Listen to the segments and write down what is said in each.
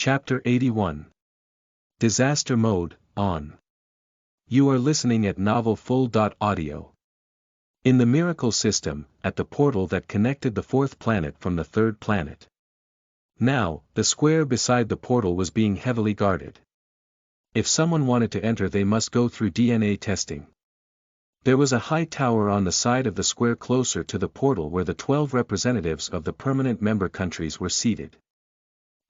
Chapter 81. Disaster Mode, On. You are listening at novelfull.audio. In the miracle system, at the portal that connected the fourth planet from the third planet. Now, the square beside the portal was being heavily guarded. If someone wanted to enter, they must go through DNA testing. There was a high tower on the side of the square closer to the portal where the 12 representatives of the permanent member countries were seated.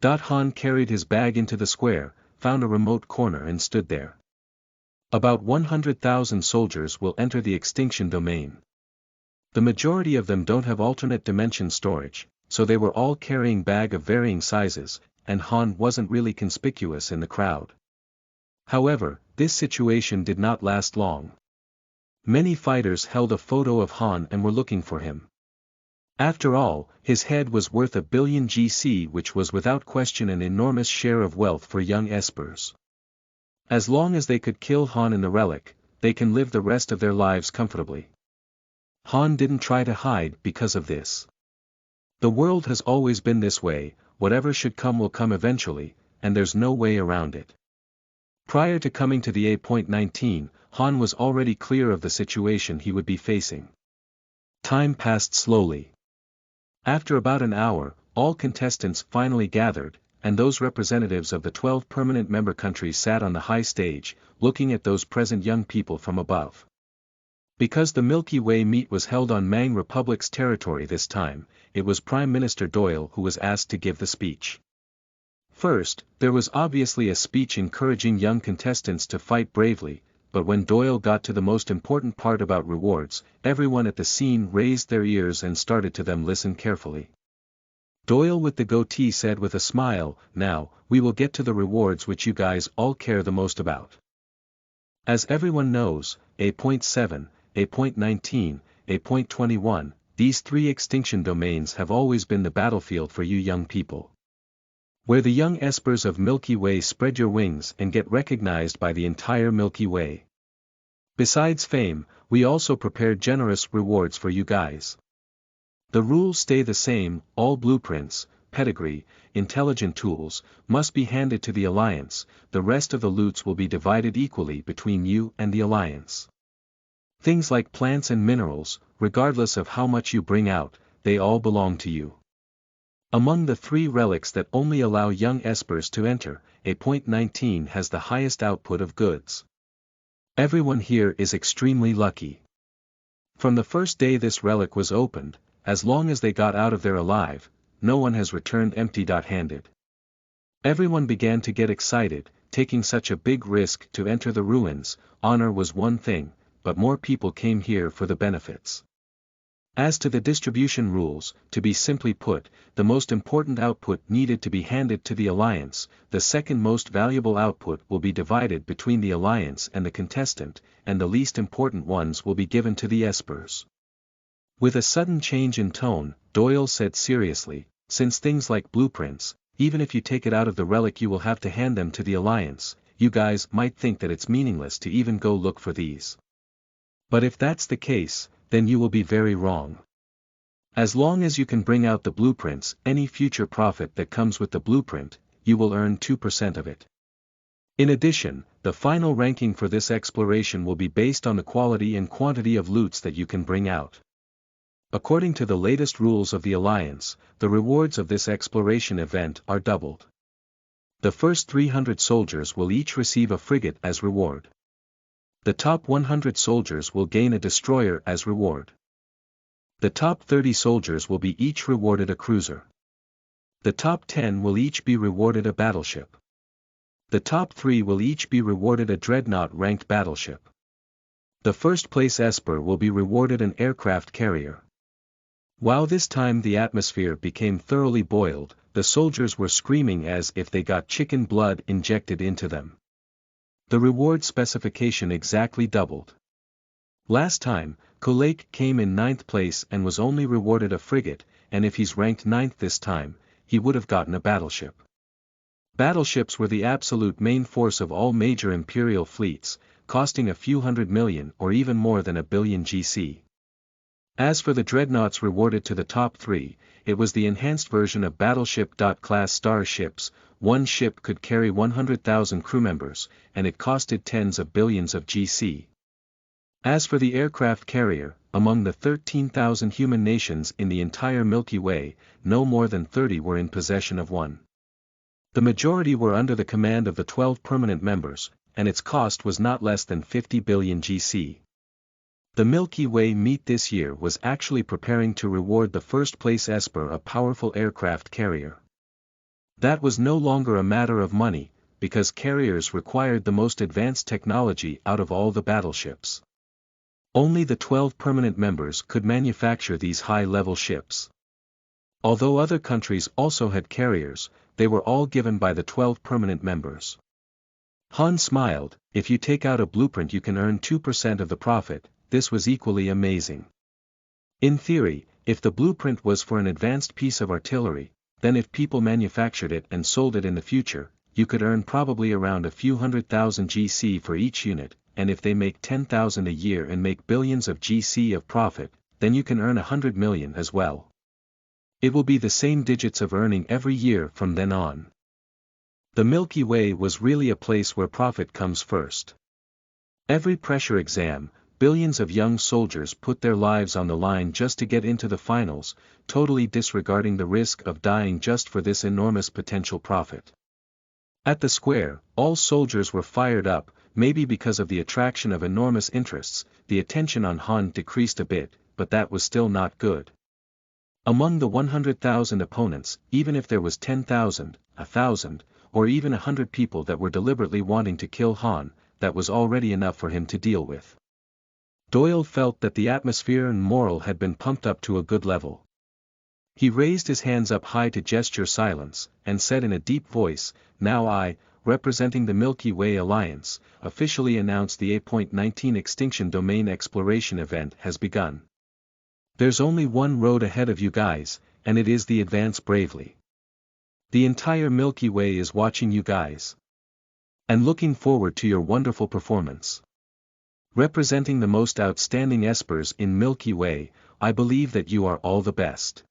Han carried his bag into the square, found a remote corner and stood there. About 100,000 soldiers will enter the extinction domain. The majority of them don't have alternate dimension storage, so they were all carrying bags of varying sizes, and Han wasn't really conspicuous in the crowd. However, this situation did not last long. Many fighters held a photo of Han and were looking for him. After all, his head was worth 1 billion GC, which was without question an enormous share of wealth for young espers. As long as they could kill Han in the relic, they can live the rest of their lives comfortably. Han didn't try to hide because of this. The world has always been this way, whatever should come will come eventually, and there's no way around it. Prior to coming to the A.19, Han was already clear of the situation he would be facing. Time passed slowly. After about an hour, all contestants finally gathered, and those representatives of the 12 permanent member countries sat on the high stage, looking at those present young people from above. Because the Milky Way meet was held on Mang Republic's territory this time, it was Prime Minister Doyle who was asked to give the speech. First, there was obviously a speech encouraging young contestants to fight bravely, but when Doyle got to the most important part about rewards, everyone at the scene raised their ears and started to listen carefully. Doyle with the goatee said with a smile, "Now, we will get to the rewards which you guys all care the most about. As everyone knows, A.7, A.19, A.21, these 3 extinction domains have always been the battlefield for you young people. Where the young espers of Milky Way spread your wings and get recognized by the entire Milky Way. Besides fame, we also prepared generous rewards for you guys. The rules stay the same, all blueprints, pedigree, intelligent tools, must be handed to the Alliance, the rest of the loots will be divided equally between you and the Alliance. Things like plants and minerals, regardless of how much you bring out, they all belong to you. Among the 3 relics that only allow young espers to enter, A.19 has the highest output of goods. Everyone here is extremely lucky. From the first day this relic was opened, as long as they got out of there alive, no one has returned empty-handed. Everyone began to get excited, taking such a big risk to enter the ruins. Honor was one thing, but more people came here for the benefits. As to the distribution rules, to be simply put, the most important output needed to be handed to the Alliance, the second most valuable output will be divided between the Alliance and the contestant, and the least important ones will be given to the espers. With a sudden change in tone, Doyle said seriously, "Since things like blueprints, even if you take it out of the relic you will have to hand them to the Alliance, you guys might think that it's meaningless to even go look for these. But if that's the case, then you will be very wrong. As long as you can bring out the blueprints, any future profit that comes with the blueprint, you will earn 2% of it. In addition, the final ranking for this exploration will be based on the quality and quantity of loots that you can bring out. According to the latest rules of the Alliance, the rewards of this exploration event are doubled. The first 300 soldiers will each receive a frigate as reward. The top 100 soldiers will gain a destroyer as reward. The top 30 soldiers will be each rewarded a cruiser. The top 10 will each be rewarded a battleship. The top 3 will each be rewarded a dreadnought-ranked battleship. The first place esper will be rewarded an aircraft carrier. While this time the atmosphere became thoroughly boiled, the soldiers were screaming as if they got chicken blood injected into them. The reward specification exactly doubled. Last time, Kolake came in 9th place and was only rewarded a frigate, and if he's ranked 9th this time, he would have gotten a battleship. Battleships were the absolute main force of all major imperial fleets, costing a few hundred million or even more than 1 billion GC. As for the dreadnoughts rewarded to the top 3, it was the enhanced version of Battleship-class starships. One ship could carry 100,000 crew members, and it costed tens of billions of GC. As for the aircraft carrier, among the 13,000 human nations in the entire Milky Way, no more than 30 were in possession of one. The majority were under the command of the 12 permanent members, and its cost was not less than 50 billion GC. The Milky Way meet this year was actually preparing to reward the first-place Esper, a powerful aircraft carrier. That was no longer a matter of money, because carriers required the most advanced technology out of all the battleships. Only the 12 permanent members could manufacture these high-level ships. Although other countries also had carriers, they were all given by the 12 permanent members. Han smiled. If you take out a blueprint you can earn 2% of the profit. This was equally amazing. In theory, if the blueprint was for an advanced piece of artillery, then if people manufactured it and sold it in the future, you could earn probably around a few 100,000 GC for each unit, and if they make 10,000 a year and make billions of GC of profit, then you can earn 100 million as well. It will be the same digits of earning every year from then on. The Milky Way was really a place where profit comes first. Every pressure exam, billions of young soldiers put their lives on the line just to get into the finals, totally disregarding the risk of dying just for this enormous potential profit. At the square, all soldiers were fired up. Maybe because of the attraction of enormous interests, the attention on Han decreased a bit, but that was still not good. Among the 100,000 opponents, even if there was 10,000, 1,000, or even 100 people that were deliberately wanting to kill Han, that was already enough for him to deal with. Doyle felt that the atmosphere and moral had been pumped up to a good level. He raised his hands up high to gesture silence, and said in a deep voice, "Now I, representing the Milky Way Alliance, officially announce the A.19 Extinction Domain Exploration event has begun. There's only one road ahead of you guys, and it is the advance bravely. The entire Milky Way is watching you guys. And looking forward to your wonderful performance. Representing the most outstanding espers in Milky Way, I believe that you are all the best."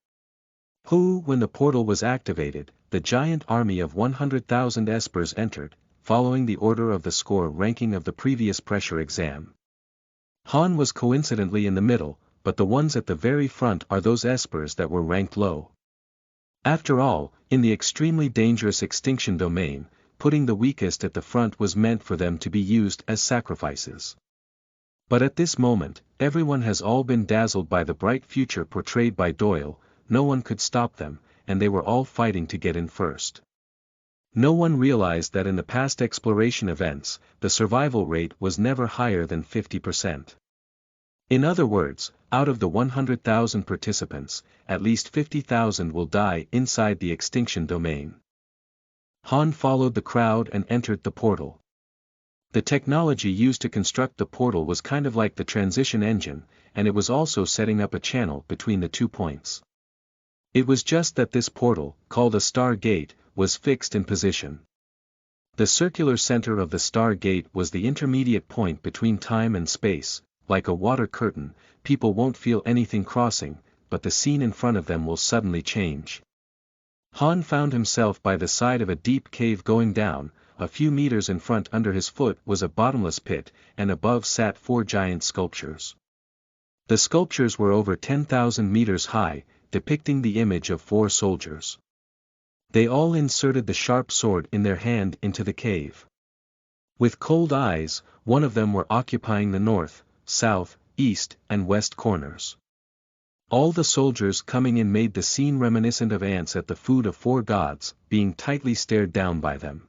When the portal was activated, the giant army of 100,000 espers entered, following the order of the score ranking of the previous pressure exam. Han was coincidentally in the middle, but the ones at the very front are those espers that were ranked low. After all, in the extremely dangerous extinction domain, putting the weakest at the front was meant for them to be used as sacrifices. But at this moment, everyone has all been dazzled by the bright future portrayed by Doyle. No one could stop them, and they were all fighting to get in first. No one realized that in the past exploration events, the survival rate was never higher than 50%. In other words, out of the 100,000 participants, at least 50,000 will die inside the extinction domain. Han followed the crowd and entered the portal. The technology used to construct the portal was kind of like the transition engine, and it was also setting up a channel between the 2 points. It was just that this portal, called a star gate, was fixed in position. The circular center of the star gate was the intermediate point between time and space. Like a water curtain, people won't feel anything crossing, but the scene in front of them will suddenly change. Han found himself by the side of a deep cave going down. A few meters in front under his foot was a bottomless pit, and above sat 4 giant sculptures. The sculptures were over 10,000 meters high, depicting the image of 4 soldiers. They all inserted the sharp sword in their hand into the cave. With cold eyes, one of them were occupying the north, south, east, and west corners. All the soldiers coming in made the scene reminiscent of ants at the food of 4 gods, being tightly stared down by them.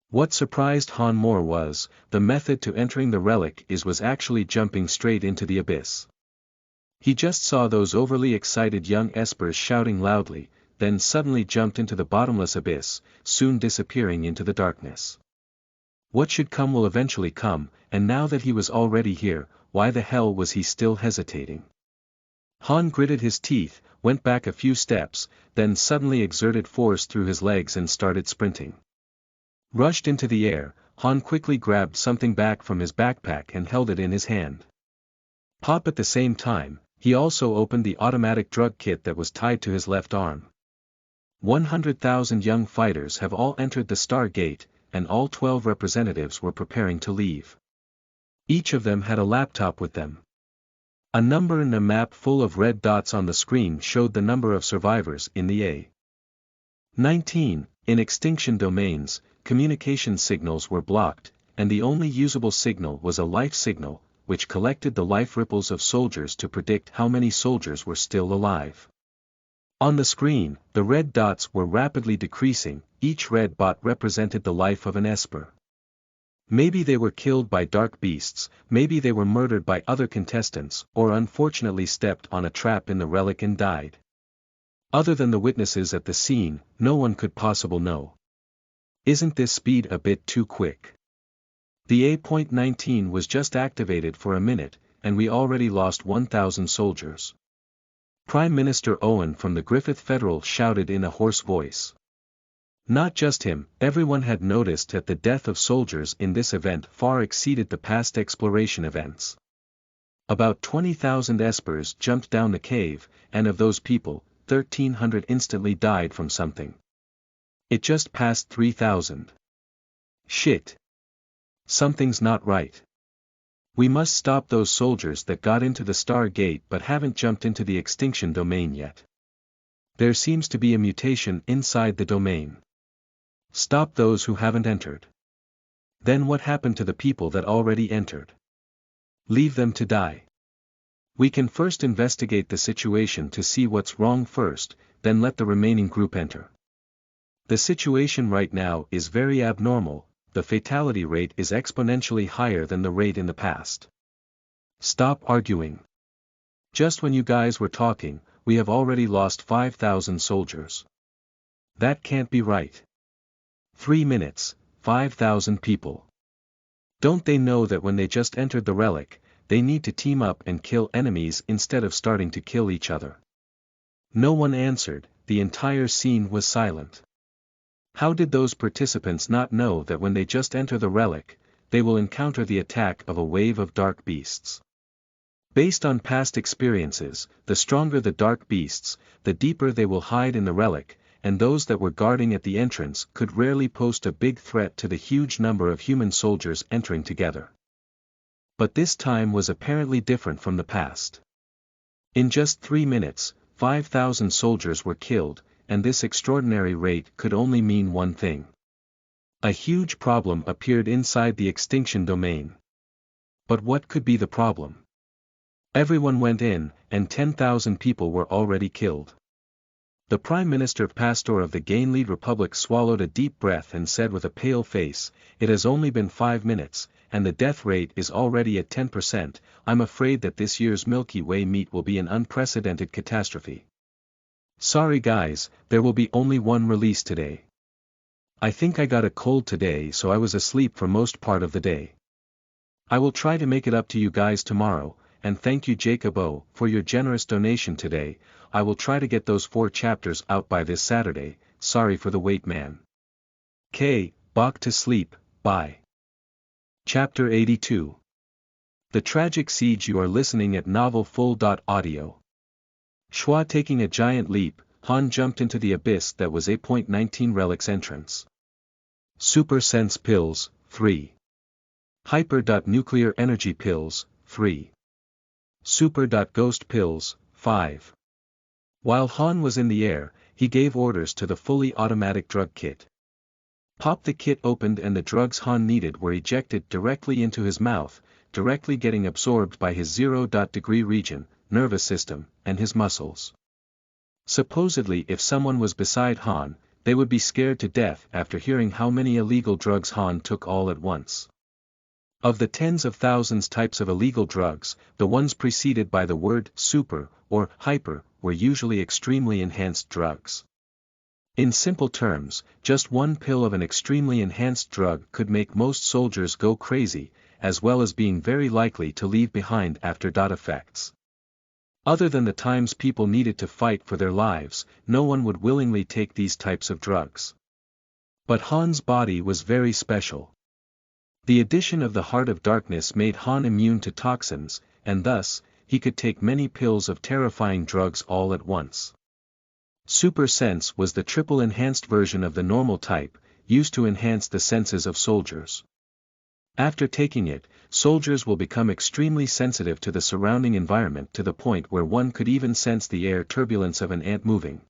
What surprised Han more was, the method to entering the relic was actually jumping straight into the abyss. He just saw those overly excited young espers shouting loudly, then suddenly jumped into the bottomless abyss, soon disappearing into the darkness. What should come will eventually come, and now that he was already here, why the hell was he still hesitating? Han gritted his teeth, went back a few steps, then suddenly exerted force through his legs and started sprinting. Rushed into the air, Han quickly grabbed something back from his backpack and held it in his hand. Pop! At the same time, He also opened the automatic drug kit that was tied to his left arm. 100,000 young fighters have all entered the Star Gate, and all 12 representatives were preparing to leave. Each of them had a laptop with them. A number and a map full of red dots on the screen showed the number of survivors in the A-19. In extinction domains, communication signals were blocked, and the only usable signal was a life signal, which collected the life ripples of soldiers to predict how many soldiers were still alive. On the screen, the red dots were rapidly decreasing, each red dot represented the life of an Esper. Maybe they were killed by dark beasts, maybe they were murdered by other contestants, or unfortunately stepped on a trap in the relic and died. Other than the witnesses at the scene, no one could possibly know. Isn't this speed a bit too quick? The A.19 was just activated for a minute, and we already lost 1,000 soldiers. Prime Minister Owen from the Griffith Federal shouted in a hoarse voice. Not just him, everyone had noticed that the death of soldiers in this event far exceeded the past exploration events. About 20,000 Espers jumped down the cave, and of those people, 1,300 instantly died from something. It just passed 3,000. Shit. Something's not right. We must stop those soldiers that got into the Star Gate but haven't jumped into the extinction domain yet. There seems to be a mutation inside the domain. Stop those who haven't entered. Then what happened to the people that already entered? Leave them to die. We can first investigate the situation to see what's wrong first, then let the remaining group enter. The situation right now is very abnormal, the fatality rate is exponentially higher than the rate in the past. Stop arguing. Just when you guys were talking, we have already lost 5,000 soldiers. That can't be right. 3 minutes, 5,000 people. Don't they know that when they just entered the relic, they need to team up and kill enemies instead of starting to kill each other? No one answered, the entire scene was silent. How did those participants not know that when they just enter the relic, they will encounter the attack of a wave of dark beasts? Based on past experiences, the stronger the dark beasts, the deeper they will hide in the relic, and those that were guarding at the entrance could rarely pose a big threat to the huge number of human soldiers entering together. But this time was apparently different from the past. In just 3 minutes, 5,000 soldiers were killed, and this extraordinary rate could only mean one thing. A huge problem appeared inside the extinction domain. But what could be the problem? Everyone went in, and 10,000 people were already killed. The Prime Minister Pastor of the Gainlead Republic swallowed a deep breath and said with a pale face, "It has only been 5 minutes, and the death rate is already at 10%, I'm afraid that this year's Milky Way meet will be an unprecedented catastrophe. Sorry guys, there will be only one release today. I think I got a cold today so I was asleep for most part of the day. I will try to make it up to you guys tomorrow, and thank you Jacob O for your generous donation today. I will try to get those 4 chapters out by this Saturday, sorry for the wait man. K. Bach to sleep, bye." Chapter 82. The Tragic Siege. You are listening at novelfull.audio. Schwa taking a giant leap, Han jumped into the abyss that was A.19 Relic's entrance. Super Sense Pills, 3. Hyper. Nuclear Energy Pills, 3. Super. Ghost Pills, 5. While Han was in the air, he gave orders to the fully automatic drug kit. Pop. The kit opened and the drugs Han needed were ejected directly into his mouth, directly getting absorbed by his 0-degree region, nervous system, and his muscles. Supposedly if someone was beside Han, they would be scared to death after hearing how many illegal drugs Han took all at once. Of the tens of thousands types of illegal drugs, the ones preceded by the word super or hyper were usually extremely enhanced drugs. In simple terms, just one pill of an extremely enhanced drug could make most soldiers go crazy, as well as being very likely to leave behind after effects. Other than the times people needed to fight for their lives, no one would willingly take these types of drugs. But Han's body was very special. The addition of the Heart of Darkness made Han immune to toxins, and thus, he could take many pills of terrifying drugs all at once. Super Sense was the triple enhanced version of the normal type, used to enhance the senses of soldiers. After taking it, soldiers will become extremely sensitive to the surrounding environment to the point where one could even sense the air turbulence of an ant moving.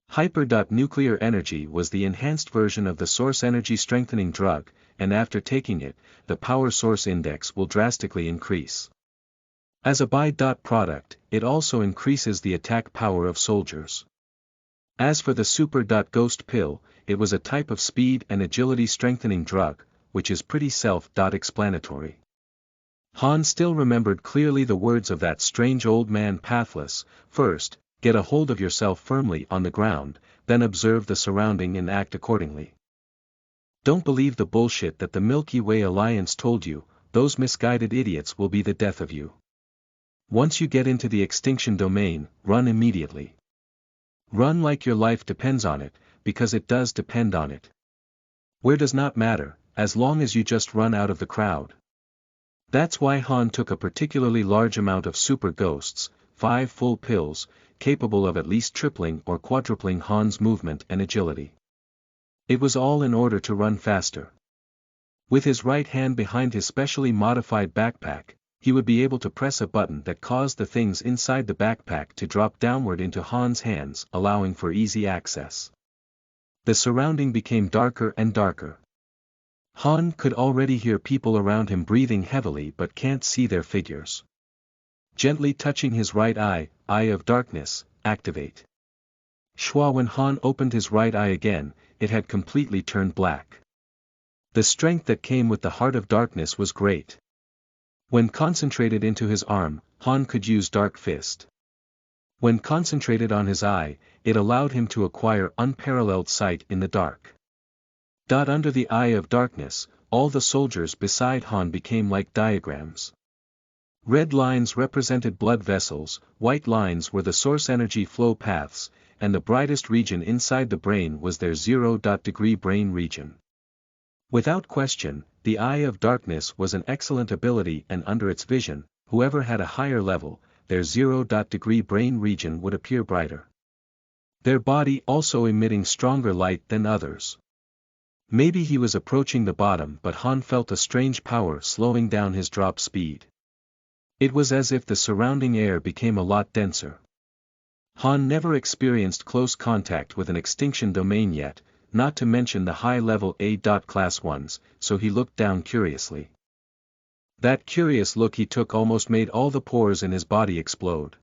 Hyper. Energy was the enhanced version of the source energy strengthening drug, and after taking it, the power source index will drastically increase. As a by-product, it also increases the attack power of soldiers. As for the Super. Ghost pill, it was a type of speed and agility strengthening drug, which is pretty self-explanatory. Han still remembered clearly the words of that strange old man Pathless: first, get a hold of yourself firmly on the ground, then observe the surrounding and act accordingly. Don't believe the bullshit that the Milky Way Alliance told you, those misguided idiots will be the death of you. Once you get into the extinction domain, run immediately. Run like your life depends on it, because it does depend on it. Where does not matter, as long as you just run out of the crowd. That's why Han took a particularly large amount of Super Ghosts, 5 full pills, capable of at least tripling or quadrupling Han's movement and agility. It was all in order to run faster. With his right hand behind his specially modified backpack, he would be able to press a button that caused the things inside the backpack to drop downward into Han's hands, allowing for easy access. The surrounding became darker and darker. Han could already hear people around him breathing heavily but can't see their figures. Gently touching his right eye, Eye of Darkness, activate. Shwa. When Han opened his right eye again, it had completely turned black. The strength that came with the Heart of Darkness was great. When concentrated into his arm, Han could use Dark Fist. When concentrated on his eye, it allowed him to acquire unparalleled sight in the dark. Under the Eye of Darkness, all the soldiers beside Han became like diagrams. Red lines represented blood vessels, white lines were the source energy flow paths, and the brightest region inside the brain was their 0-degree brain region. Without question, the Eye of Darkness was an excellent ability, and under its vision, whoever had a higher level, their 0-degree brain region would appear brighter. Their body also emitting stronger light than others. Maybe he was approaching the bottom, but Han felt a strange power slowing down his drop speed. It was as if the surrounding air became a lot denser. Han never experienced close contact with an extinction domain yet, not to mention the high-level A-class ones, so he looked down curiously. That curious look he took almost made all the pores in his body explode.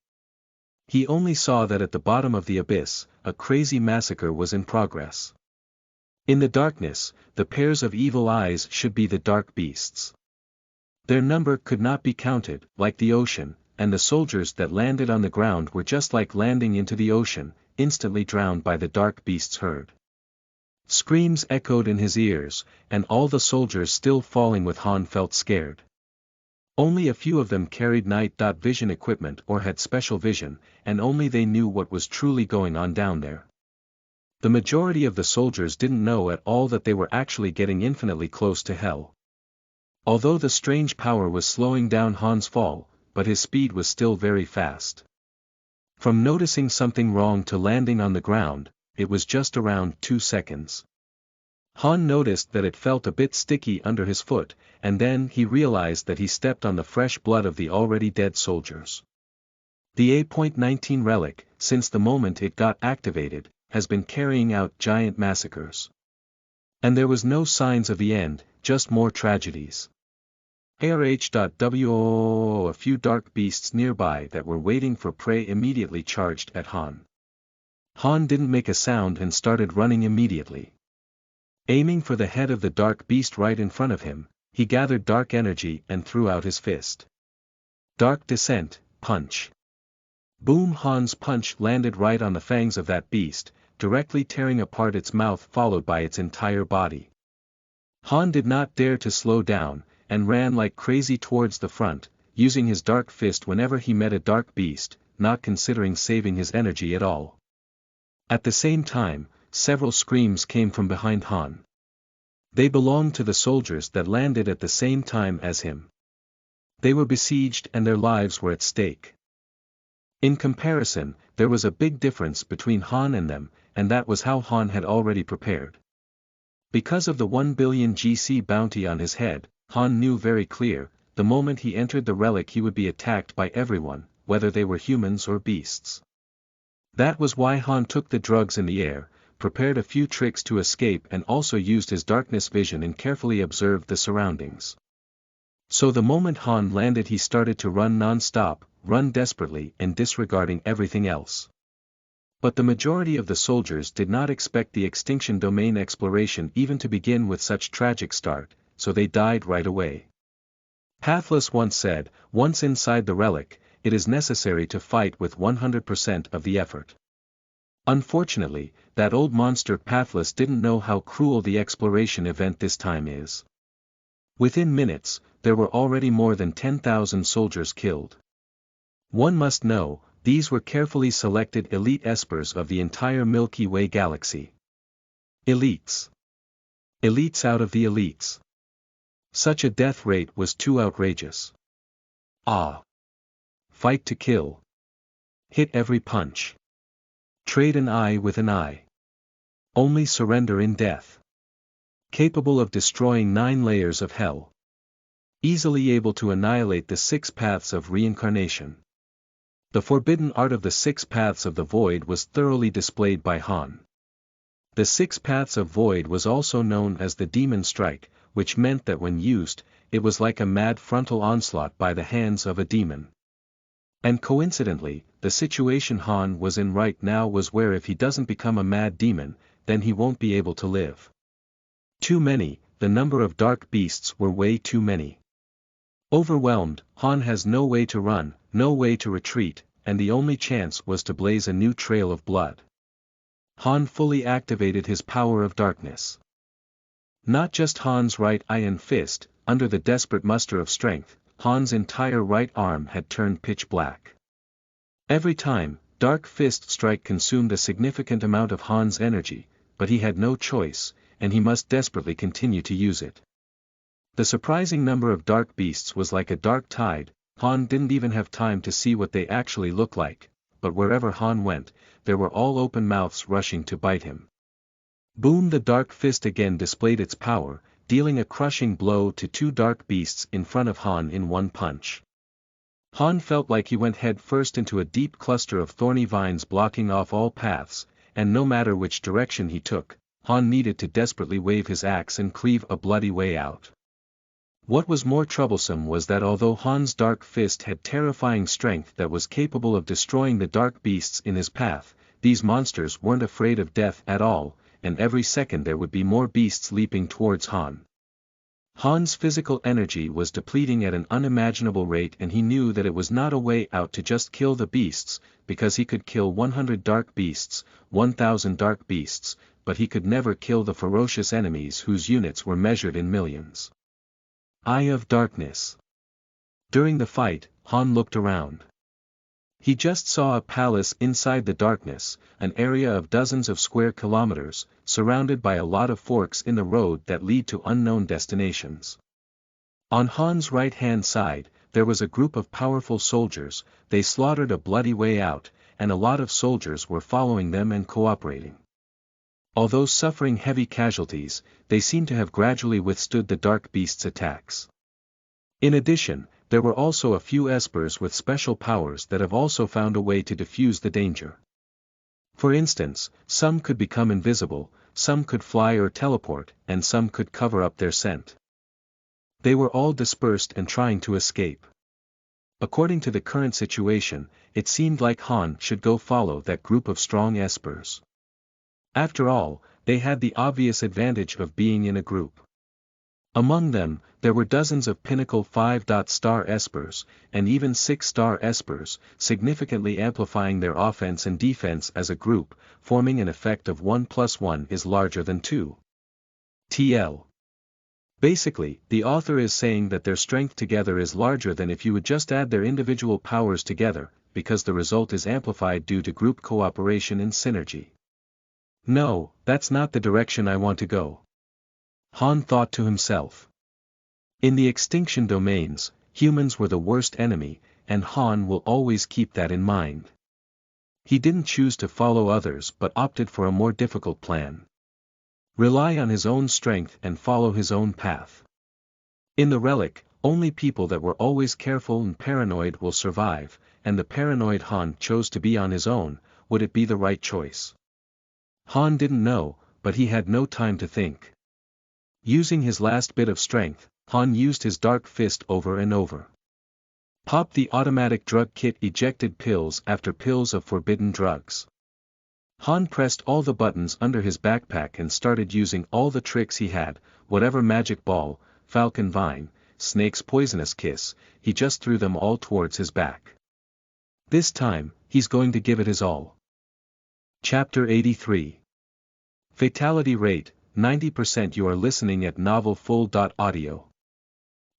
He only saw that at the bottom of the abyss, a crazy massacre was in progress. In the darkness, the pairs of evil eyes should be the dark beasts. Their number could not be counted, like the ocean, and the soldiers that landed on the ground were just like landing into the ocean, instantly drowned by the dark beast's herd. Screams echoed in his ears, and all the soldiers still falling with Han felt scared. Only a few of them carried night vision equipment or had special vision, and only they knew what was truly going on down there. The majority of the soldiers didn't know at all that they were actually getting infinitely close to hell. Although the strange power was slowing down Han's fall, but his speed was still very fast. From noticing something wrong to landing on the ground, it was just around 2 seconds. Han noticed that it felt a bit sticky under his foot, and then he realized that he stepped on the fresh blood of the already dead soldiers. The A.19 relic, since the moment it got activated, has been carrying out giant massacres. And there was no signs of the end, just more tragedies. ARH.WO. A few dark beasts nearby that were waiting for prey immediately charged at Han. Han didn't make a sound and started running immediately. Aiming for the head of the dark beast right in front of him, he gathered dark energy and threw out his fist. Dark Descent, punch. Boom! Han's punch landed right on the fangs of that beast, directly tearing apart its mouth followed by its entire body. Han did not dare to slow down, and ran like crazy towards the front, using his dark fist whenever he met a dark beast, not considering saving his energy at all. At the same time, several screams came from behind Han. They belonged to the soldiers that landed at the same time as him. They were besieged and their lives were at stake. In comparison, there was a big difference between Han and them, and that was how Han had already prepared. Because of the 1 billion GC bounty on his head, Han knew very clear, the moment he entered the relic he would be attacked by everyone, whether they were humans or beasts. That was why Han took the drugs in the air, prepared a few tricks to escape and also used his darkness vision and carefully observed the surroundings. So the moment Han landed he started to run non-stop, run desperately and disregarding everything else. But the majority of the soldiers did not expect the extinction domain exploration even to begin with such tragic start, so they died right away. Pathless once said, once inside the relic, it is necessary to fight with 100% of the effort. Unfortunately, that old monster Pathless didn't know how cruel the exploration event this time is. Within minutes, there were already more than 10,000 soldiers killed. One must know, these were carefully selected elite espers of the entire Milky Way galaxy. Elites. Elites out of the elites. Such a death rate was too outrageous. Fight to kill. Hit every punch. Trade an eye with an eye. Only surrender in death. Capable of destroying 9 layers of hell. Easily able to annihilate the 6 paths of reincarnation. The forbidden art of the 6 paths of the void was thoroughly displayed by Han. The 6 paths of void was also known as the demon strike, which meant that when used, it was like a mad frontal onslaught by the hands of a demon. And coincidentally, the situation Han was in right now was where if he doesn't become a mad demon, then he won't be able to live. Too many, the number of dark beasts were way too many. Overwhelmed, Han has no way to run, no way to retreat, and the only chance was to blaze a new trail of blood. Han fully activated his power of darkness. Not just Han's right eye and fist, under the desperate muster of strength, Han's entire right arm had turned pitch black. Every time, Dark Fist strike consumed a significant amount of Han's energy, but he had no choice, and he must desperately continue to use it. The surprising number of dark beasts was like a dark tide. Han didn't even have time to see what they actually looked like, but wherever Han went, there were all open mouths rushing to bite him. Boom! The Dark Fist again displayed its power, dealing a crushing blow to 2 dark beasts in front of Han in one punch. Han felt like he went head first into a deep cluster of thorny vines blocking off all paths, and no matter which direction he took, Han needed to desperately wave his axe and cleave a bloody way out. What was more troublesome was that although Han's Dark Fist had terrifying strength that was capable of destroying the dark beasts in his path, these monsters weren't afraid of death at all, and every second there would be more beasts leaping towards Han. Han's physical energy was depleting at an unimaginable rate and he knew that it was not a way out to just kill the beasts, because he could kill 100 dark beasts, 1,000 dark beasts, but he could never kill the ferocious enemies whose units were measured in millions. Eye of Darkness. During the fight, Han looked around. He just saw a palace inside the darkness, an area of dozens of square kilometers, surrounded by a lot of forks in the road that lead to unknown destinations. On Han's right-hand side, there was a group of powerful soldiers. They slaughtered a bloody way out, and a lot of soldiers were following them and cooperating. Although suffering heavy casualties, they seemed to have gradually withstood the dark beast's attacks. In addition, there were also a few espers with special powers that have also found a way to defuse the danger. For instance, some could become invisible, some could fly or teleport, and some could cover up their scent. They were all dispersed and trying to escape. According to the current situation, it seemed like Han should go follow that group of strong espers. After all, they had the obvious advantage of being in a group. Among them, there were dozens of pinnacle 5-star espers, and even 6-star espers, significantly amplifying their offense and defense as a group, forming an effect of 1 + 1 is larger than 2. TL. Basically, the author is saying that their strength together is larger than if you would just add their individual powers together, because the result is amplified due to group cooperation and synergy. No, that's not the direction I want to go. Han thought to himself. In the extinction domains, humans were the worst enemy, and Han will always keep that in mind. He didn't choose to follow others but opted for a more difficult plan. Rely on his own strength and follow his own path. In the relic, only people that were always careful and paranoid will survive, and the paranoid Han chose to be on his own. Would it be the right choice? Han didn't know, but he had no time to think. Using his last bit of strength, Han used his dark fist over and over. Popped the automatic drug kit, ejected pills after pills of forbidden drugs. Han pressed all the buttons under his backpack and started using all the tricks he had, whatever magic ball, falcon vine, snake's poisonous kiss, he just threw them all towards his back. This time, he's going to give it his all. Chapter 83. Fatality rate, 90%. You are listening at novelfull.audio.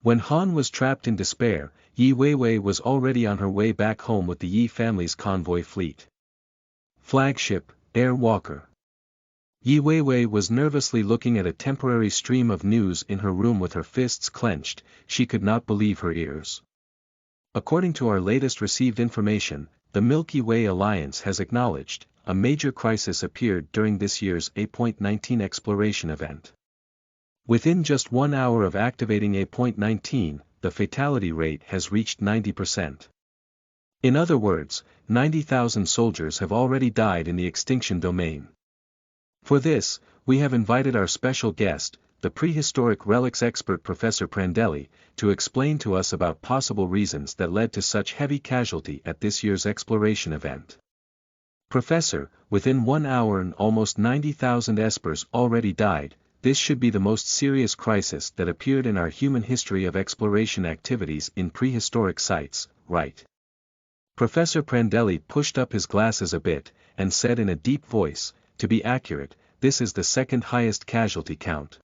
When Han was trapped in despair, Yi Weiwei was already on her way back home with the Yi family's convoy fleet. Flagship, Air Walker. Yi Weiwei was nervously looking at a temporary stream of news in her room with her fists clenched. She could not believe her ears. According to our latest received information, the Milky Way Alliance has acknowledged, a major crisis appeared during this year's A.19 exploration event. Within just 1 hour of activating A.19, the fatality rate has reached 90%. In other words, 90,000 soldiers have already died in the extinction domain. For this, we have invited our special guest, the prehistoric relics expert Professor Prandelli, to explain to us about possible reasons that led to such heavy casualty at this year's exploration event. Professor, within 1 hour and almost 90,000 espers already died. This should be the most serious crisis that appeared in our human history of exploration activities in prehistoric sites, right? Professor Prandelli pushed up his glasses a bit, and said in a deep voice, to be accurate, this is the second highest casualty count.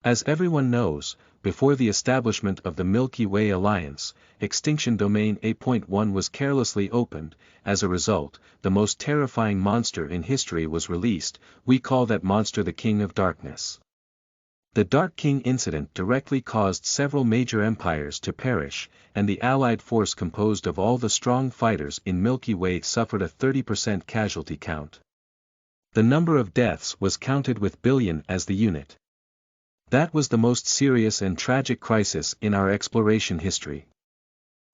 As everyone knows, before the establishment of the Milky Way Alliance, Extinction Domain A.1 was carelessly opened. As a result, the most terrifying monster in history was released. We call that monster the King of Darkness. The Dark King incident directly caused several major empires to perish, and the Allied force composed of all the strong fighters in Milky Way suffered a 30% casualty count. The number of deaths was counted with billion as the unit. That was the most serious and tragic crisis in our exploration history.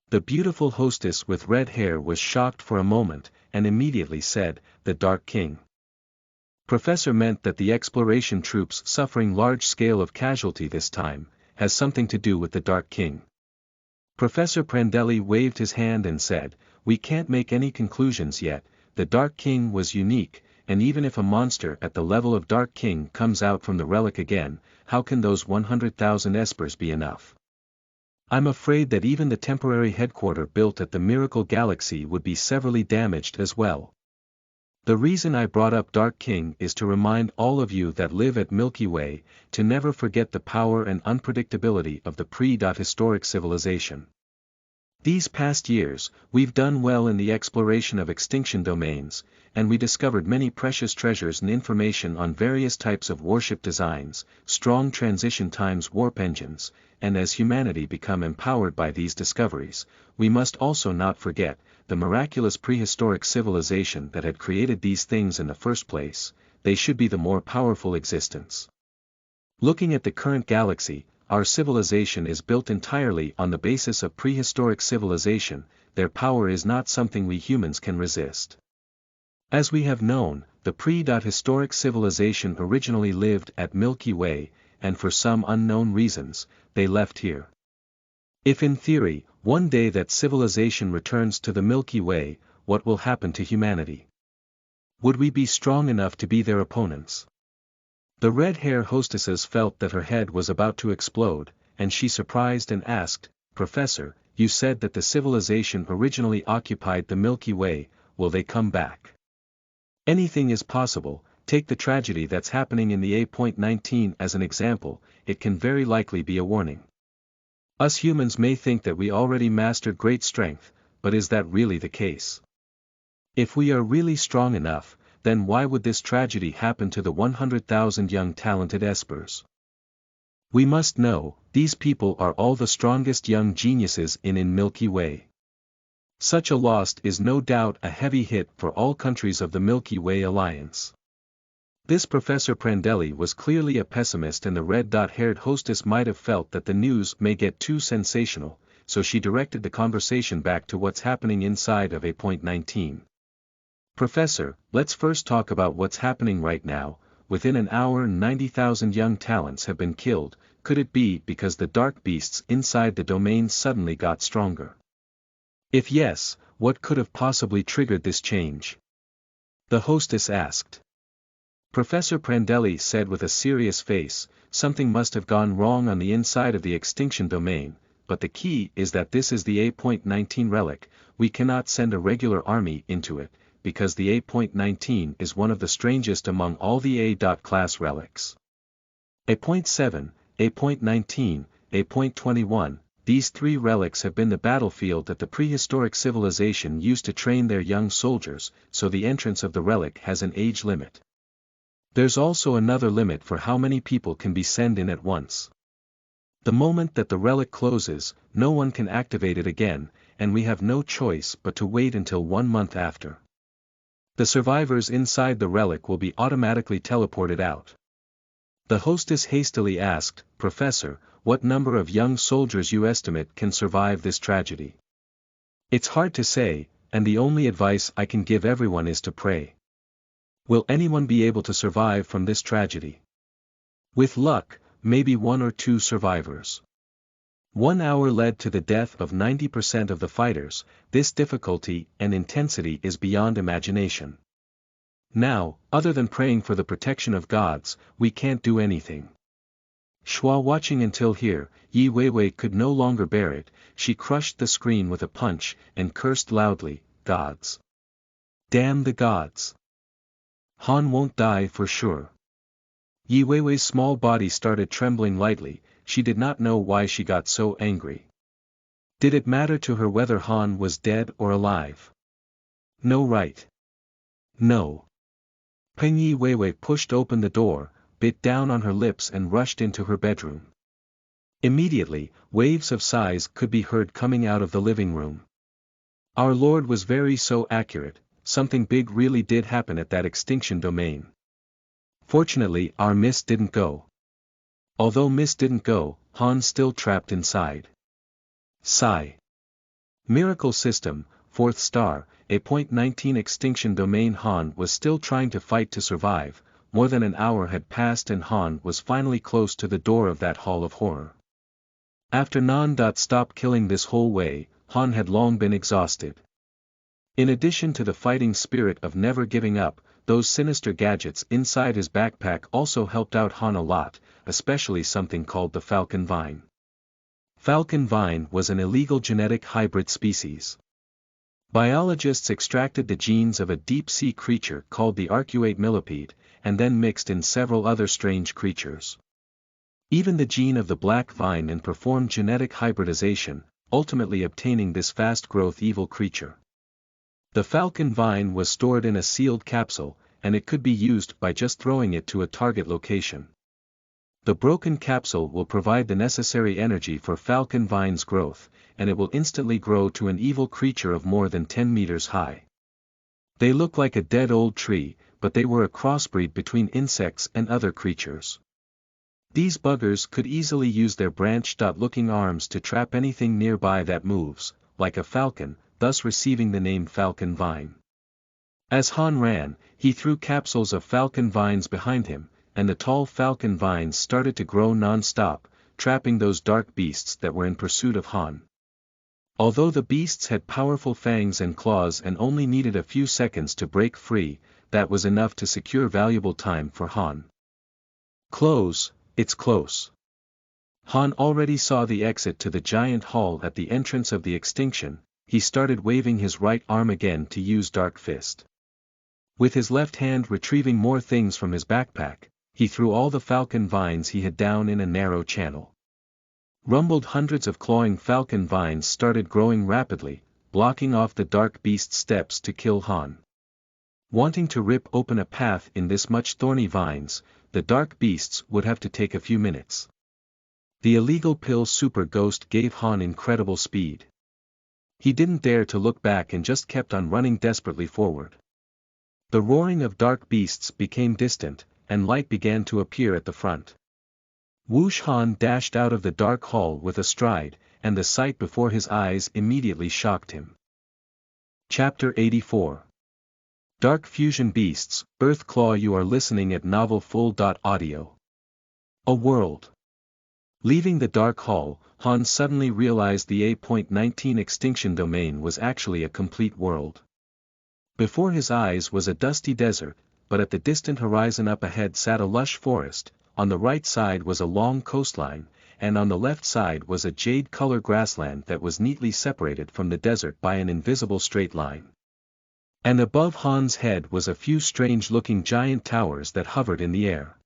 The beautiful hostess with red hair was shocked for a moment, and immediately said, "The Dark King." Professor meant that the exploration troops suffering large scale of casualty this time, has something to do with the Dark King. Professor Prandelli waved his hand and said, "We can't make any conclusions yet. The Dark King was unique, and even if a monster at the level of Dark King comes out from the relic again, how can those 100,000 espers be enough? I'm afraid that even the temporary headquarters built at the Miracle Galaxy would be severely damaged as well." The reason I brought up Dark King is to remind all of you that live at Milky Way, to never forget the power and unpredictability of the pre-historic civilization. These past years, we've done well in the exploration of extinction domains, and we discovered many precious treasures and information on various types of warship designs, strong transition times warp engines, and as humanity become empowered by these discoveries, we must also not forget the miraculous prehistoric civilization that had created these things in the first place. They should be the more powerful existence. Looking at the current galaxy, our civilization is built entirely on the basis of prehistoric civilization. Their power is not something we humans can resist. As we have known, the pre-historic civilization originally lived at Milky Way, and for some unknown reasons, they left here. If in theory, one day that civilization returns to the Milky Way, what will happen to humanity? Would we be strong enough to be their opponents? The red-hair hostesses felt that her head was about to explode, and she surprised and asked, "Professor, you said that the civilization originally occupied the Milky Way, will they come back?" Anything is possible. Take the tragedy that's happening in the A.19 as an example. It can very likely be a warning. Us humans may think that we already mastered great strength, but is that really the case? If we are really strong enough, then why would this tragedy happen to the 100,000 young talented espers? We must know, these people are all the strongest young geniuses in Milky Way. Such a loss is no doubt a heavy hit for all countries of the Milky Way alliance. This Professor Prandelli was clearly a pessimist, and the red-haired hostess might have felt that the news may get too sensational, so she directed the conversation back to what's happening inside of A.19. Professor, let's first talk about what's happening right now. Within an hour 90,000 young talents have been killed. Could it be because the dark beasts inside the domain suddenly got stronger? If yes, what could have possibly triggered this change? The hostess asked. Professor Prandelli said with a serious face, something must have gone wrong on the inside of the extinction domain, but the key is that this is the A.19 relic. We cannot send a regular army into it, because the A.19 is one of the strangest among all the A.class relics. A.7, A.19, A.21, these three relics have been the battlefield that the prehistoric civilization used to train their young soldiers, so the entrance of the relic has an age limit. There's also another limit for how many people can be sent in at once. The moment that the relic closes, no one can activate it again, and we have no choice but to wait until 1 month after. The survivors inside the relic will be automatically teleported out. The hostess hastily asked, Professor, what number of young soldiers you estimate can survive this tragedy? It's hard to say, and the only advice I can give everyone is to pray. Will anyone be able to survive from this tragedy? With luck, maybe 1 or 2 survivors. 1 hour led to the death of 90% of the fighters. This difficulty and intensity is beyond imagination. Now, other than praying for the protection of gods, we can't do anything. Schwa watching until here, Yi Weiwei could no longer bear it. She crushed the screen with a punch, and cursed loudly, gods. Damn the gods. Han won't die for sure. Yi Weiwei's small body started trembling lightly. She did not know why she got so angry. Did it matter to her whether Han was dead or alive? No, right? No. Peng Yi Weiwei pushed open the door, bit down on her lips and rushed into her bedroom. Immediately, waves of sighs could be heard coming out of the living room. Our Lord was very so accurate, something big really did happen at that extinction domain. Fortunately our Miss didn't go. Although Miss didn't go, Han's still trapped inside. Sigh. Miracle System, 4th star, A.19 extinction domain. Han was still trying to fight to survive. More than an hour had passed and Han was finally close to the door of that hall of horror. After non-stop killing this whole way, Han had long been exhausted. In addition to the fighting spirit of never giving up, those sinister gadgets inside his backpack also helped out Han a lot, especially something called the Falcon Vine. Falcon Vine was an illegal genetic hybrid species. Biologists extracted the genes of a deep-sea creature called the arcuate millipede, and then mixed in several other strange creatures. Even the gene of the black vine and performed genetic hybridization, ultimately obtaining this fast-growth evil creature. The Falcon Vine was stored in a sealed capsule, and it could be used by just throwing it to a target location. The broken capsule will provide the necessary energy for Falcon Vine's growth, and it will instantly grow to an evil creature of more than 10 meters high. They look like a dead old tree, but they were a crossbreed between insects and other creatures. These buggers could easily use their branched-looking arms to trap anything nearby that moves, like a falcon, thus receiving the name Falcon Vine. As Han ran, he threw capsules of Falcon Vines behind him, and the tall Falcon Vines started to grow non-stop, trapping those dark beasts that were in pursuit of Han. Although the beasts had powerful fangs and claws and only needed a few seconds to break free, that was enough to secure valuable time for Han. Close, it's close. Han already saw the exit to the giant hall at the entrance of the extinction. He started waving his right arm again to use Dark Fist. With his left hand retrieving more things from his backpack, he threw all the Falcon Vines he had down in a narrow channel. Rumbled hundreds of clawing Falcon Vines started growing rapidly, blocking off the dark beast's steps to kill Han. Wanting to rip open a path in this much thorny vines, the dark beasts would have to take a few minutes. The illegal pill super ghost gave Han incredible speed. He didn't dare to look back and just kept on running desperately forward. The roaring of dark beasts became distant, and light began to appear at the front. Whoosh! Han dashed out of the dark hall with a stride, and the sight before his eyes immediately shocked him. Chapter 84 Dark Fusion Beasts, Earth Claw. You are listening at Novel Full.audio. A world. Leaving the dark hall, Han suddenly realized the A.19 extinction domain was actually a complete world. Before his eyes was a dusty desert, but at the distant horizon up ahead sat a lush forest, on the right side was a long coastline, and on the left side was a jade-color grassland that was neatly separated from the desert by an invisible straight line. And above Han's head was a few strange-looking giant towers that hovered in the air.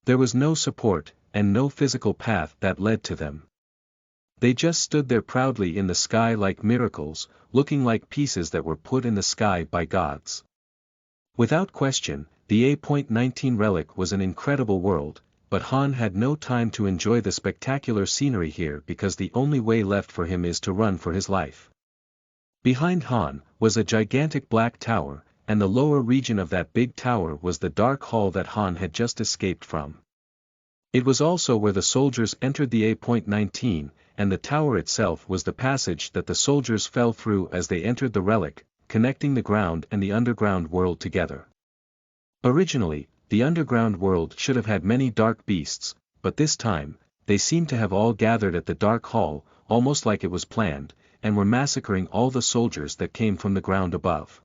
There was no support, and no physical path that led to them. They just stood there proudly in the sky like miracles, looking like pieces that were put in the sky by gods. Without question, the A.19 relic was an incredible world, but Han had no time to enjoy the spectacular scenery here because the only way left for him is to run for his life. Behind Han was a gigantic black tower, and the lower region of that big tower was the dark hall that Han had just escaped from. It was also where the soldiers entered the A.19, and the tower itself was the passage that the soldiers fell through as they entered the relic, connecting the ground and the underground world together. Originally, the underground world should have had many dark beasts, but this time, they seemed to have all gathered at the dark hall, almost like it was planned, and were massacring all the soldiers that came from the ground above.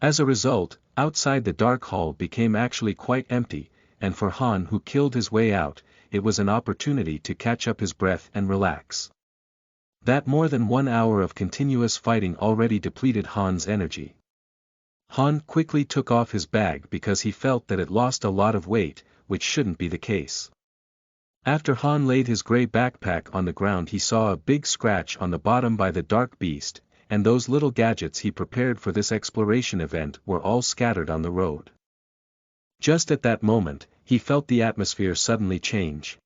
As a result, outside the dark hall became actually quite empty, and for Han who killed his way out, it was an opportunity to catch up his breath and relax. That more than 1 hour of continuous fighting already depleted Han's energy. Han quickly took off his bag because he felt that it lost a lot of weight, which shouldn't be the case. After Han laid his gray backpack on the ground, he saw a big scratch on the bottom by the dark beast, and those little gadgets he prepared for this exploration event were all scattered on the road. Just at that moment, he felt the atmosphere suddenly change.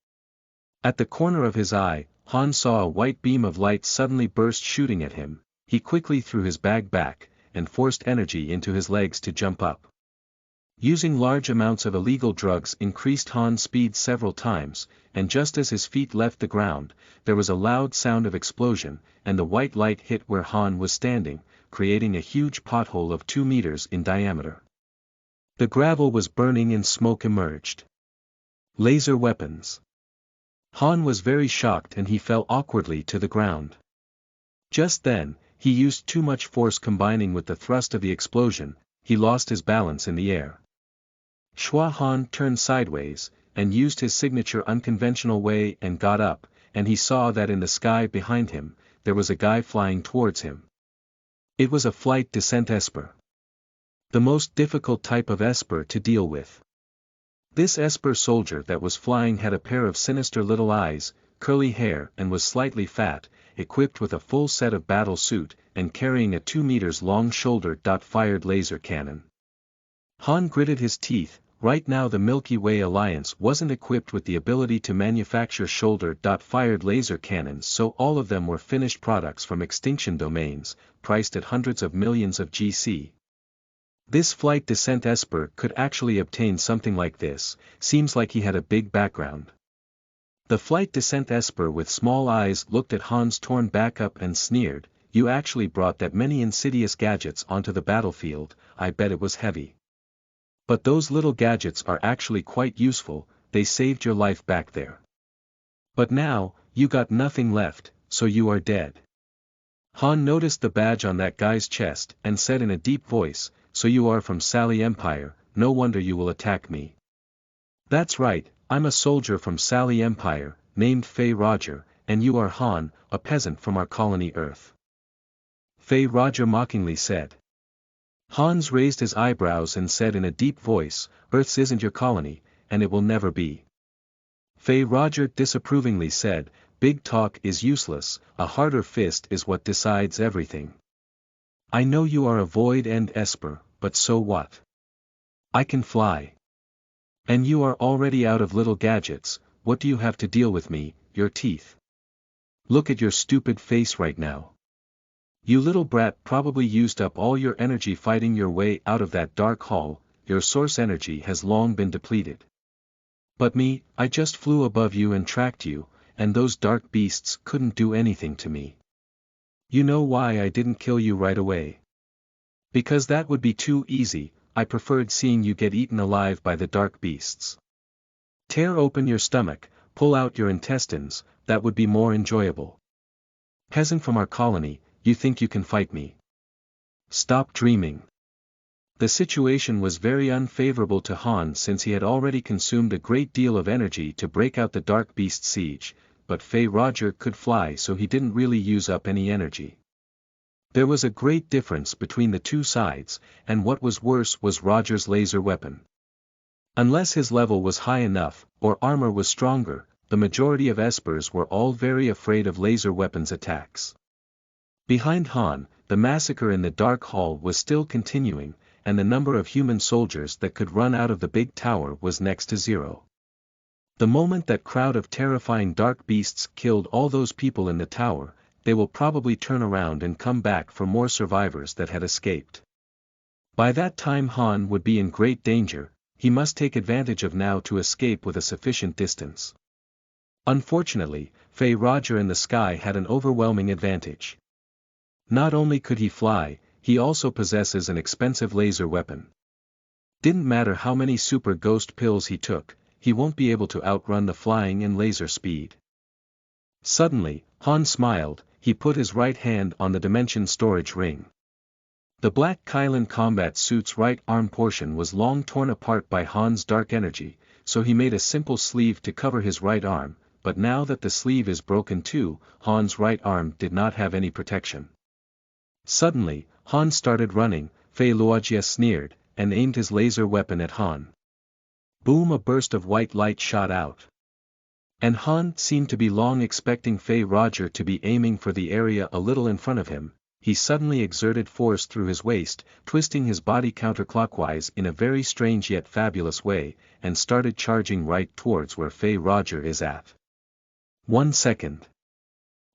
At the corner of his eye, Han saw a white beam of light suddenly burst shooting at him. He quickly threw his bag back, and forced energy into his legs to jump up. Using large amounts of illegal drugs increased Han's speed several times, and just as his feet left the ground, there was a loud sound of explosion, and the white light hit where Han was standing, creating a huge pothole of 2 meters in diameter. The gravel was burning and smoke emerged. Laser weapons. Han was very shocked and he fell awkwardly to the ground. Just then, he used too much force combining with the thrust of the explosion, he lost his balance in the air. Han turned sideways, and used his signature unconventional way and got up, and he saw that in the sky behind him, there was a guy flying towards him. It was a flight descent Esper. The most difficult type of Esper to deal with. This Esper soldier that was flying had a pair of sinister little eyes, curly hair and was slightly fat, equipped with a full set of battle suit, and carrying a 2 meters long shoulder-fired laser cannon. Han gritted his teeth. Right now the Milky Way Alliance wasn't equipped with the ability to manufacture shoulder-fired laser cannons, so all of them were finished products from extinction domains, priced at hundreds of millions of GC. This flight descent Esper could actually obtain something like this. Seems like he had a big background. The flight descent Esper with small eyes looked at Han's torn back up and sneered, "You actually brought that many insidious gadgets onto the battlefield, I bet it was heavy. But those little gadgets are actually quite useful, they saved your life back there. But now, you got nothing left, so you are dead." Han noticed the badge on that guy's chest and said in a deep voice, "So you are from Sally Empire, no wonder you will attack me." "That's right, I'm a soldier from Sally Empire, named Fei Roger, and you are Han, a peasant from our colony Earth." Fei Roger mockingly said. Hans raised his eyebrows and said in a deep voice, "Earth's isn't your colony, and it will never be." Fei Roger disapprovingly said, "Big talk is useless, a harder fist is what decides everything. I know you are a Void End Esper, but so what? I can fly. And you are already out of little gadgets, what do you have to deal with me, your teeth? Look at your stupid face right now. You little brat probably used up all your energy fighting your way out of that dark hall, your source energy has long been depleted. But me, I just flew above you and tracked you, and those dark beasts couldn't do anything to me. You know why I didn't kill you right away? Because that would be too easy, I preferred seeing you get eaten alive by the dark beasts. Tear open your stomach, pull out your intestines, that would be more enjoyable. Peasant from our colony, you think you can fight me? Stop dreaming. The situation was very unfavorable to Han since he had already consumed a great deal of energy to break out the dark beast siege, but Fei Roger could fly so he didn't really use up any energy. There was a great difference between the two sides, and what was worse was Roger's laser weapon. Unless his level was high enough, or armor was stronger, the majority of espers were all very afraid of laser weapons attacks. Behind Han, the massacre in the Dark Hall was still continuing, and the number of human soldiers that could run out of the big tower was next to zero. The moment that crowd of terrifying dark beasts killed all those people in the tower, they will probably turn around and come back for more survivors that had escaped. By that time Han would be in great danger, he must take advantage of now to escape with a sufficient distance. Unfortunately, Fei Roger in the sky had an overwhelming advantage. Not only could he fly, he also possesses an expensive laser weapon. Didn't matter how many super ghost pills he took, he won't be able to outrun the flying and laser speed. Suddenly, Han smiled, he put his right hand on the dimension storage ring. The black Kylan combat suit's right arm portion was long torn apart by Han's dark energy, so he made a simple sleeve to cover his right arm, but now that the sleeve is broken too, Han's right arm did not have any protection. Suddenly, Han started running, Fei Luojie sneered, and aimed his laser weapon at Han. Boom! A burst of white light shot out. And Han seemed to be long expecting Fei Roger to be aiming for the area a little in front of him. He suddenly exerted force through his waist, twisting his body counterclockwise in a very strange yet fabulous way, and started charging right towards where Fei Roger is at. 1 second.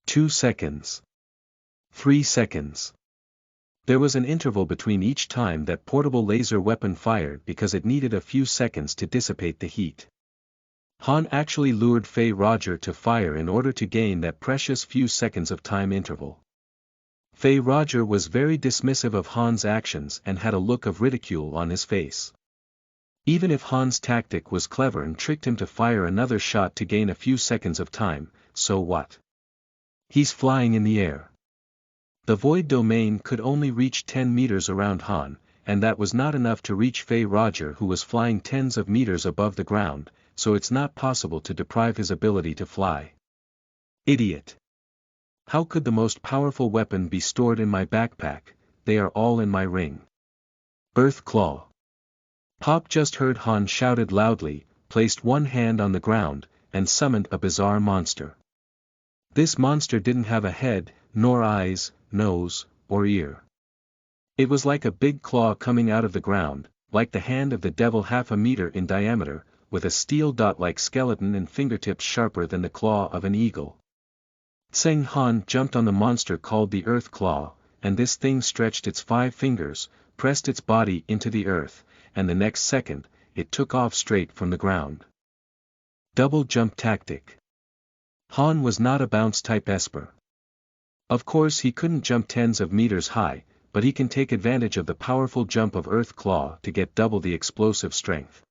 2 seconds. 3 seconds. There was an interval between each time that portable laser weapon fired because it needed a few seconds to dissipate the heat. Han actually lured Fei Roger to fire in order to gain that precious few seconds of time interval. Fei Roger was very dismissive of Han's actions and had a look of ridicule on his face. Even if Han's tactic was clever and tricked him to fire another shot to gain a few seconds of time, so what? He's flying in the air. The void domain could only reach 10 meters around Han, and that was not enough to reach Fei Roger who was flying tens of meters above the ground, so it's not possible to deprive his ability to fly. Idiot! How could the most powerful weapon be stored in my backpack? They are all in my ring. Earth Claw. Pop just heard Han shouted loudly, placed one hand on the ground, and summoned a bizarre monster. This monster didn't have a head, nor eyes, nose, or ear. It was like a big claw coming out of the ground, like the hand of the devil 1/2 meter in diameter, with a steel dot-like skeleton and fingertips sharper than the claw of an eagle. Tseng Han jumped on the monster called the Earth Claw, and this thing stretched its 5 fingers, pressed its body into the earth, and the next second, it took off straight from the ground. Double jump tactic. Han was not a bounce-type esper. Of course he couldn't jump tens of meters high, but he can take advantage of the powerful jump of Earth Claw to get double the explosive strength.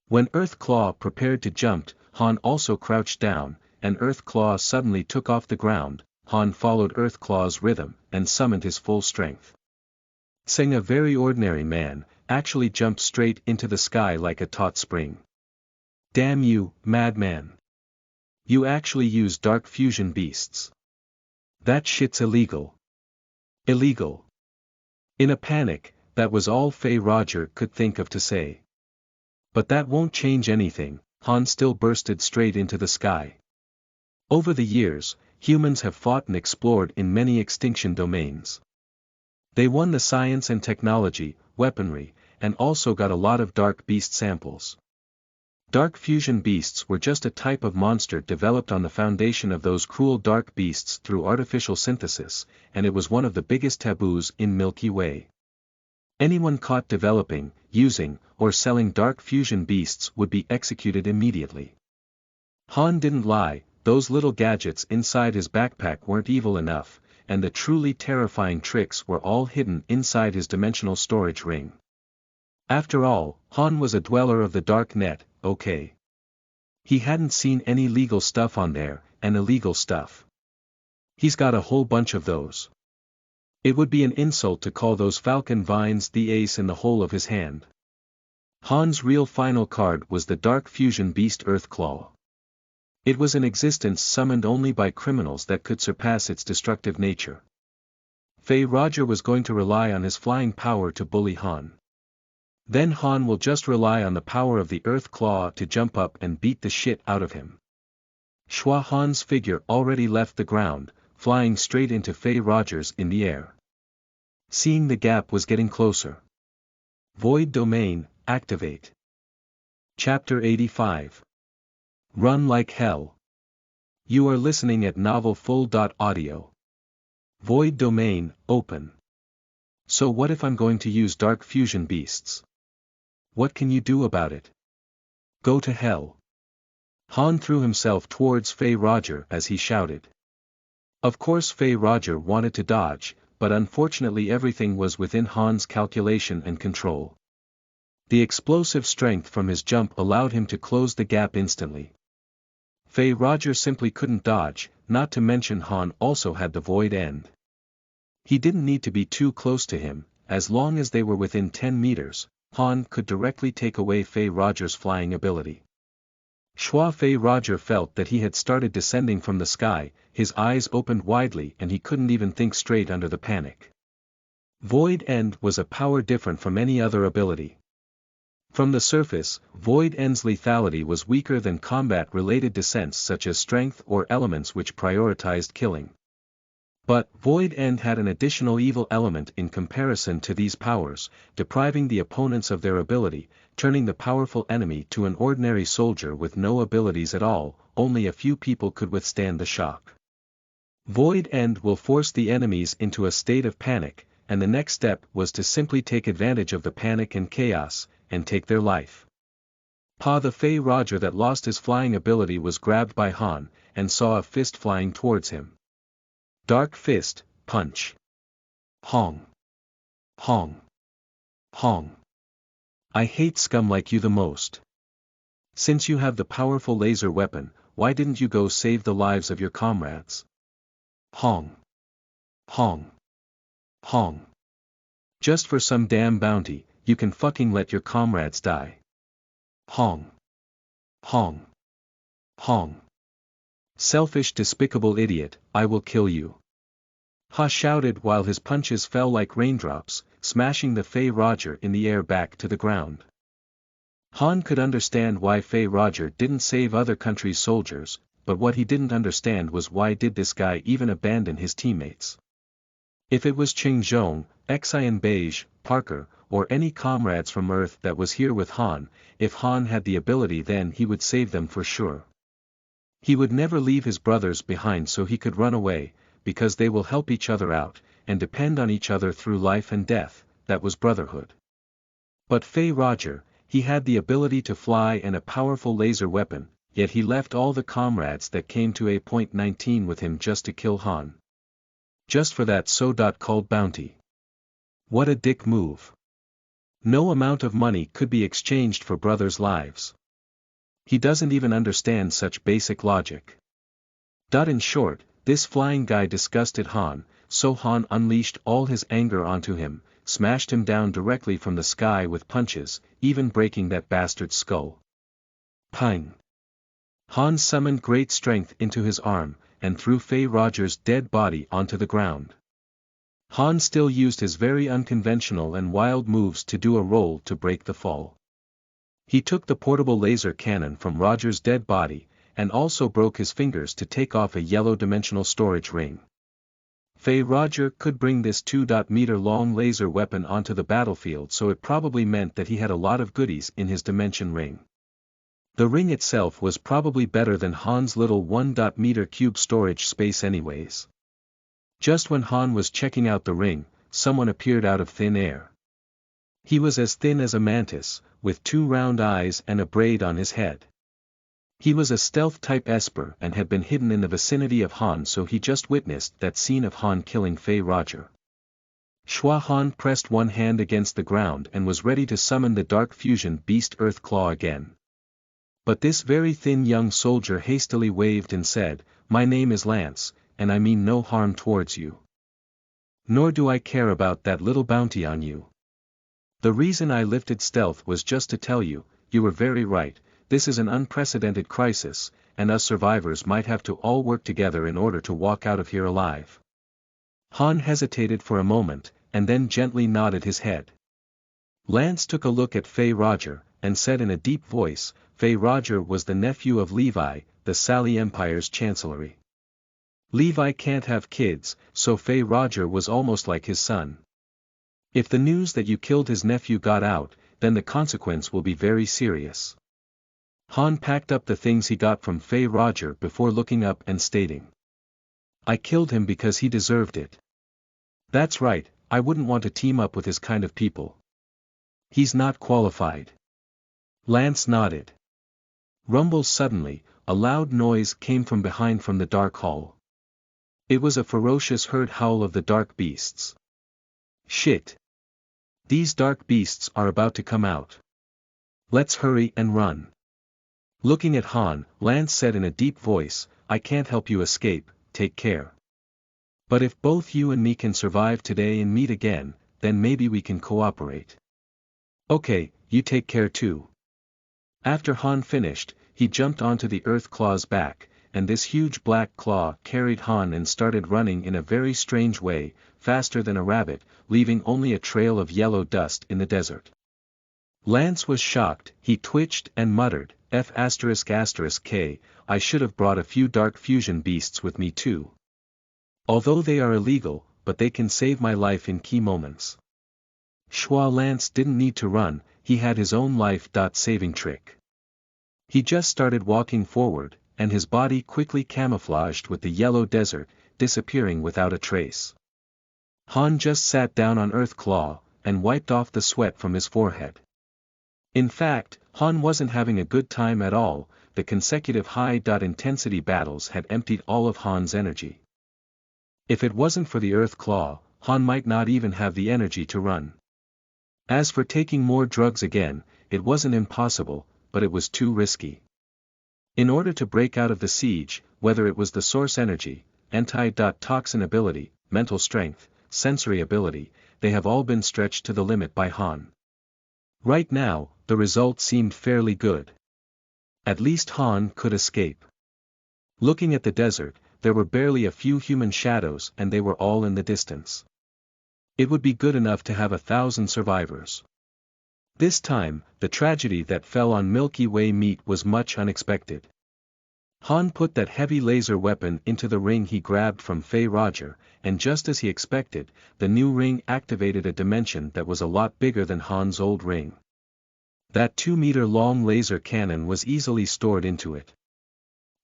When Earth Claw prepared to jump, Han also crouched down, and Earth Claw suddenly took off the ground. Han followed Earth Claw's rhythm and summoned his full strength. Tseng, a very ordinary man, actually jumped straight into the sky like a taut spring. Damn you, madman! You actually use dark fusion beasts. That shit's illegal. Illegal. In a panic, that was all Fei Roger could think of to say. But that won't change anything. Han still bursted straight into the sky. Over the years, humans have fought and explored in many extinction domains. They won the science and technology, weaponry, and also got a lot of dark beast samples. Dark fusion beasts were just a type of monster developed on the foundation of those cruel dark beasts through artificial synthesis, and it was one of the biggest taboos in Milky Way. Anyone caught developing, using, or selling dark fusion beasts would be executed immediately. Han didn't lie, those little gadgets inside his backpack weren't evil enough, and the truly terrifying tricks were all hidden inside his dimensional storage ring. After all, Han was a dweller of the Dark Net, okay? He hadn't seen any legal stuff on there, and illegal stuff. He's got a whole bunch of those. It would be an insult to call those falcon vines the ace in the hole of his hand. Han's real final card was the Dark Fusion Beast Earthclaw. It was an existence summoned only by criminals that could surpass its destructive nature. Fei Roger was going to rely on his flying power to bully Han. Then Han will just rely on the power of the Earthclaw to jump up and beat the shit out of him. Shua Han's figure already left the ground, flying straight into Fei Rogers in the air. Seeing the gap was getting closer. Void Domain, activate. Chapter 85. Run like hell. You are listening at novelfull.audio. Void Domain, open. So what if I'm going to use dark fusion beasts? What can you do about it? Go to hell. Han threw himself towards Fei Roger as he shouted. Of course Fei Roger wanted to dodge, but unfortunately everything was within Han's calculation and control. The explosive strength from his jump allowed him to close the gap instantly. Fei Roger simply couldn't dodge, not to mention Han also had the void end. He didn't need to be too close to him, as long as they were within 10 meters, Han could directly take away Fei Roger's flying ability. Shua Fei Roger felt that he had started descending from the sky, his eyes opened widely and he couldn't even think straight under the panic. Void End was a power different from any other ability. From the surface, Void End's lethality was weaker than combat-related descents such as strength or elements which prioritized killing. But Void End had an additional evil element in comparison to these powers, depriving the opponents of their ability, turning the powerful enemy to an ordinary soldier with no abilities at all. Only a few people could withstand the shock. Void End will force the enemies into a state of panic, and the next step was to simply take advantage of the panic and chaos, and take their life. The Fei Roger that lost his flying ability was grabbed by Han, and saw a fist flying towards him. Dark Fist, punch. Hong. Hong. Hong. I hate scum like you the most. Since you have the powerful laser weapon, why didn't you go save the lives of your comrades? Hong. Hong. Hong. Just for some damn bounty, you can fucking let your comrades die. Hong. Hong. Hong. Selfish despicable idiot, I will kill you. Ha shouted while his punches fell like raindrops, smashing the Fei Roger in the air back to the ground. Han could understand why Fei Roger didn't save other countries' soldiers, but what he didn't understand was why did this guy even abandon his teammates. If it was Ching Zhong, Xian Beige, Parker, or any comrades from Earth that was here with Han, if Han had the ability then he would save them for sure. He would never leave his brothers behind so he could run away, because they will help each other out, and depend on each other through life and death, that was brotherhood. But Fei Roger, he had the ability to fly and a powerful laser weapon, yet he left all the comrades that came to A.19 with him just to kill Han. Just for that so-called bounty. What a dick move. No amount of money could be exchanged for brothers' lives. He doesn't even understand such basic logic. In short, this flying guy disgusted Han, so Han unleashed all his anger onto him, smashed him down directly from the sky with punches, even breaking that bastard's skull. Pang! Han summoned great strength into his arm, and threw Fei Roger's dead body onto the ground. Han still used his very unconventional and wild moves to do a roll to break the fall. He took the portable laser cannon from Roger's dead body, and also broke his fingers to take off a yellow dimensional storage ring. Fei Roger could bring this 2-meter-long laser weapon onto the battlefield, so it probably meant that he had a lot of goodies in his dimension ring. The ring itself was probably better than Han's little 1-meter cube storage space anyways. Just when Han was checking out the ring, someone appeared out of thin air. He was as thin as a mantis, with 2 round eyes and a braid on his head. He was a stealth-type Esper and had been hidden in the vicinity of Han, so he just witnessed that scene of Han killing Fei Roger. Han pressed one hand against the ground and was ready to summon the dark fusion beast Earthclaw again. But this very thin young soldier hastily waved and said, "My name is Lance, and I mean no harm towards you. Nor do I care about that little bounty on you. The reason I lifted stealth was just to tell you, you were very right, this is an unprecedented crisis, and us survivors might have to all work together in order to walk out of here alive." Han hesitated for a moment, and then gently nodded his head. Lance took a look at Fei Roger, and said in a deep voice, "Fei Roger was the nephew of Levi, the Sally Empire's chancellery. Levi can't have kids, so Fei Roger was almost like his son. If the news that you killed his nephew got out, then the consequence will be very serious." Han packed up the things he got from Fei Roger before looking up and stating, "I killed him because he deserved it. That's right, I wouldn't want to team up with his kind of people. He's not qualified." Lance nodded. Rumble suddenly, a loud noise came from behind from the dark hall. It was a ferocious herd howl of the dark beasts. "Shit! These dark beasts are about to come out. Let's hurry and run." Looking at Han, Lance said in a deep voice, "I can't help you escape, take care. But if both you and me can survive today and meet again, then maybe we can cooperate. Okay, you take care too." After Han finished, he jumped onto the Earthclaw's back, and this huge black claw carried Han and started running in a very strange way, faster than a rabbit, leaving only a trail of yellow dust in the desert. Lance was shocked, he twitched and muttered, F***K, I should have brought a few dark fusion beasts with me too. Although they are illegal, but they can save my life in key moments. Lance didn't need to run, he had his own life-saving trick. He just started walking forward, and his body quickly camouflaged with the yellow desert, disappearing without a trace. Han just sat down on Earthclaw, and wiped off the sweat from his forehead. In fact, Han wasn't having a good time at all, the consecutive high-intensity battles had emptied all of Han's energy. If it wasn't for the Earthclaw, Han might not even have the energy to run. As for taking more drugs again, it wasn't impossible, but it was too risky. In order to break out of the siege, whether it was the source energy, anti-toxin ability, mental strength, sensory ability, they have all been stretched to the limit by Han. Right now, the result seemed fairly good. At least Han could escape. Looking at the desert, there were barely a few human shadows and they were all in the distance. It would be good enough to have 1,000 survivors. This time, the tragedy that fell on Milky Way meat was much unexpected. Han put that heavy laser weapon into the ring he grabbed from Fei Roger, and just as he expected, the new ring activated a dimension that was a lot bigger than Han's old ring. That 2-meter-long laser cannon was easily stored into it.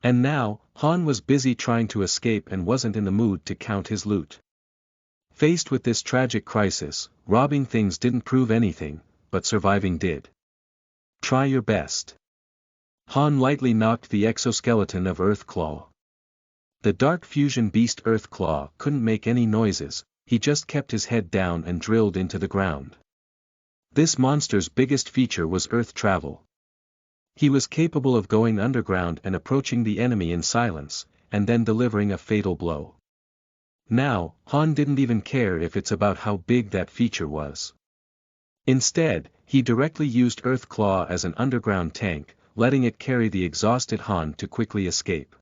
And now, Han was busy trying to escape and wasn't in the mood to count his loot. Faced with this tragic crisis, robbing things didn't prove anything, but surviving did. Try your best. Han lightly knocked the exoskeleton of Earthclaw. The dark fusion beast Earthclaw couldn't make any noises, he just kept his head down and drilled into the ground. This monster's biggest feature was earth travel. He was capable of going underground and approaching the enemy in silence, and then delivering a fatal blow. Now, Han didn't even care if it's about how big that feature was. Instead, he directly used Earthclaw as an underground tank, letting it carry the exhausted Han to quickly escape.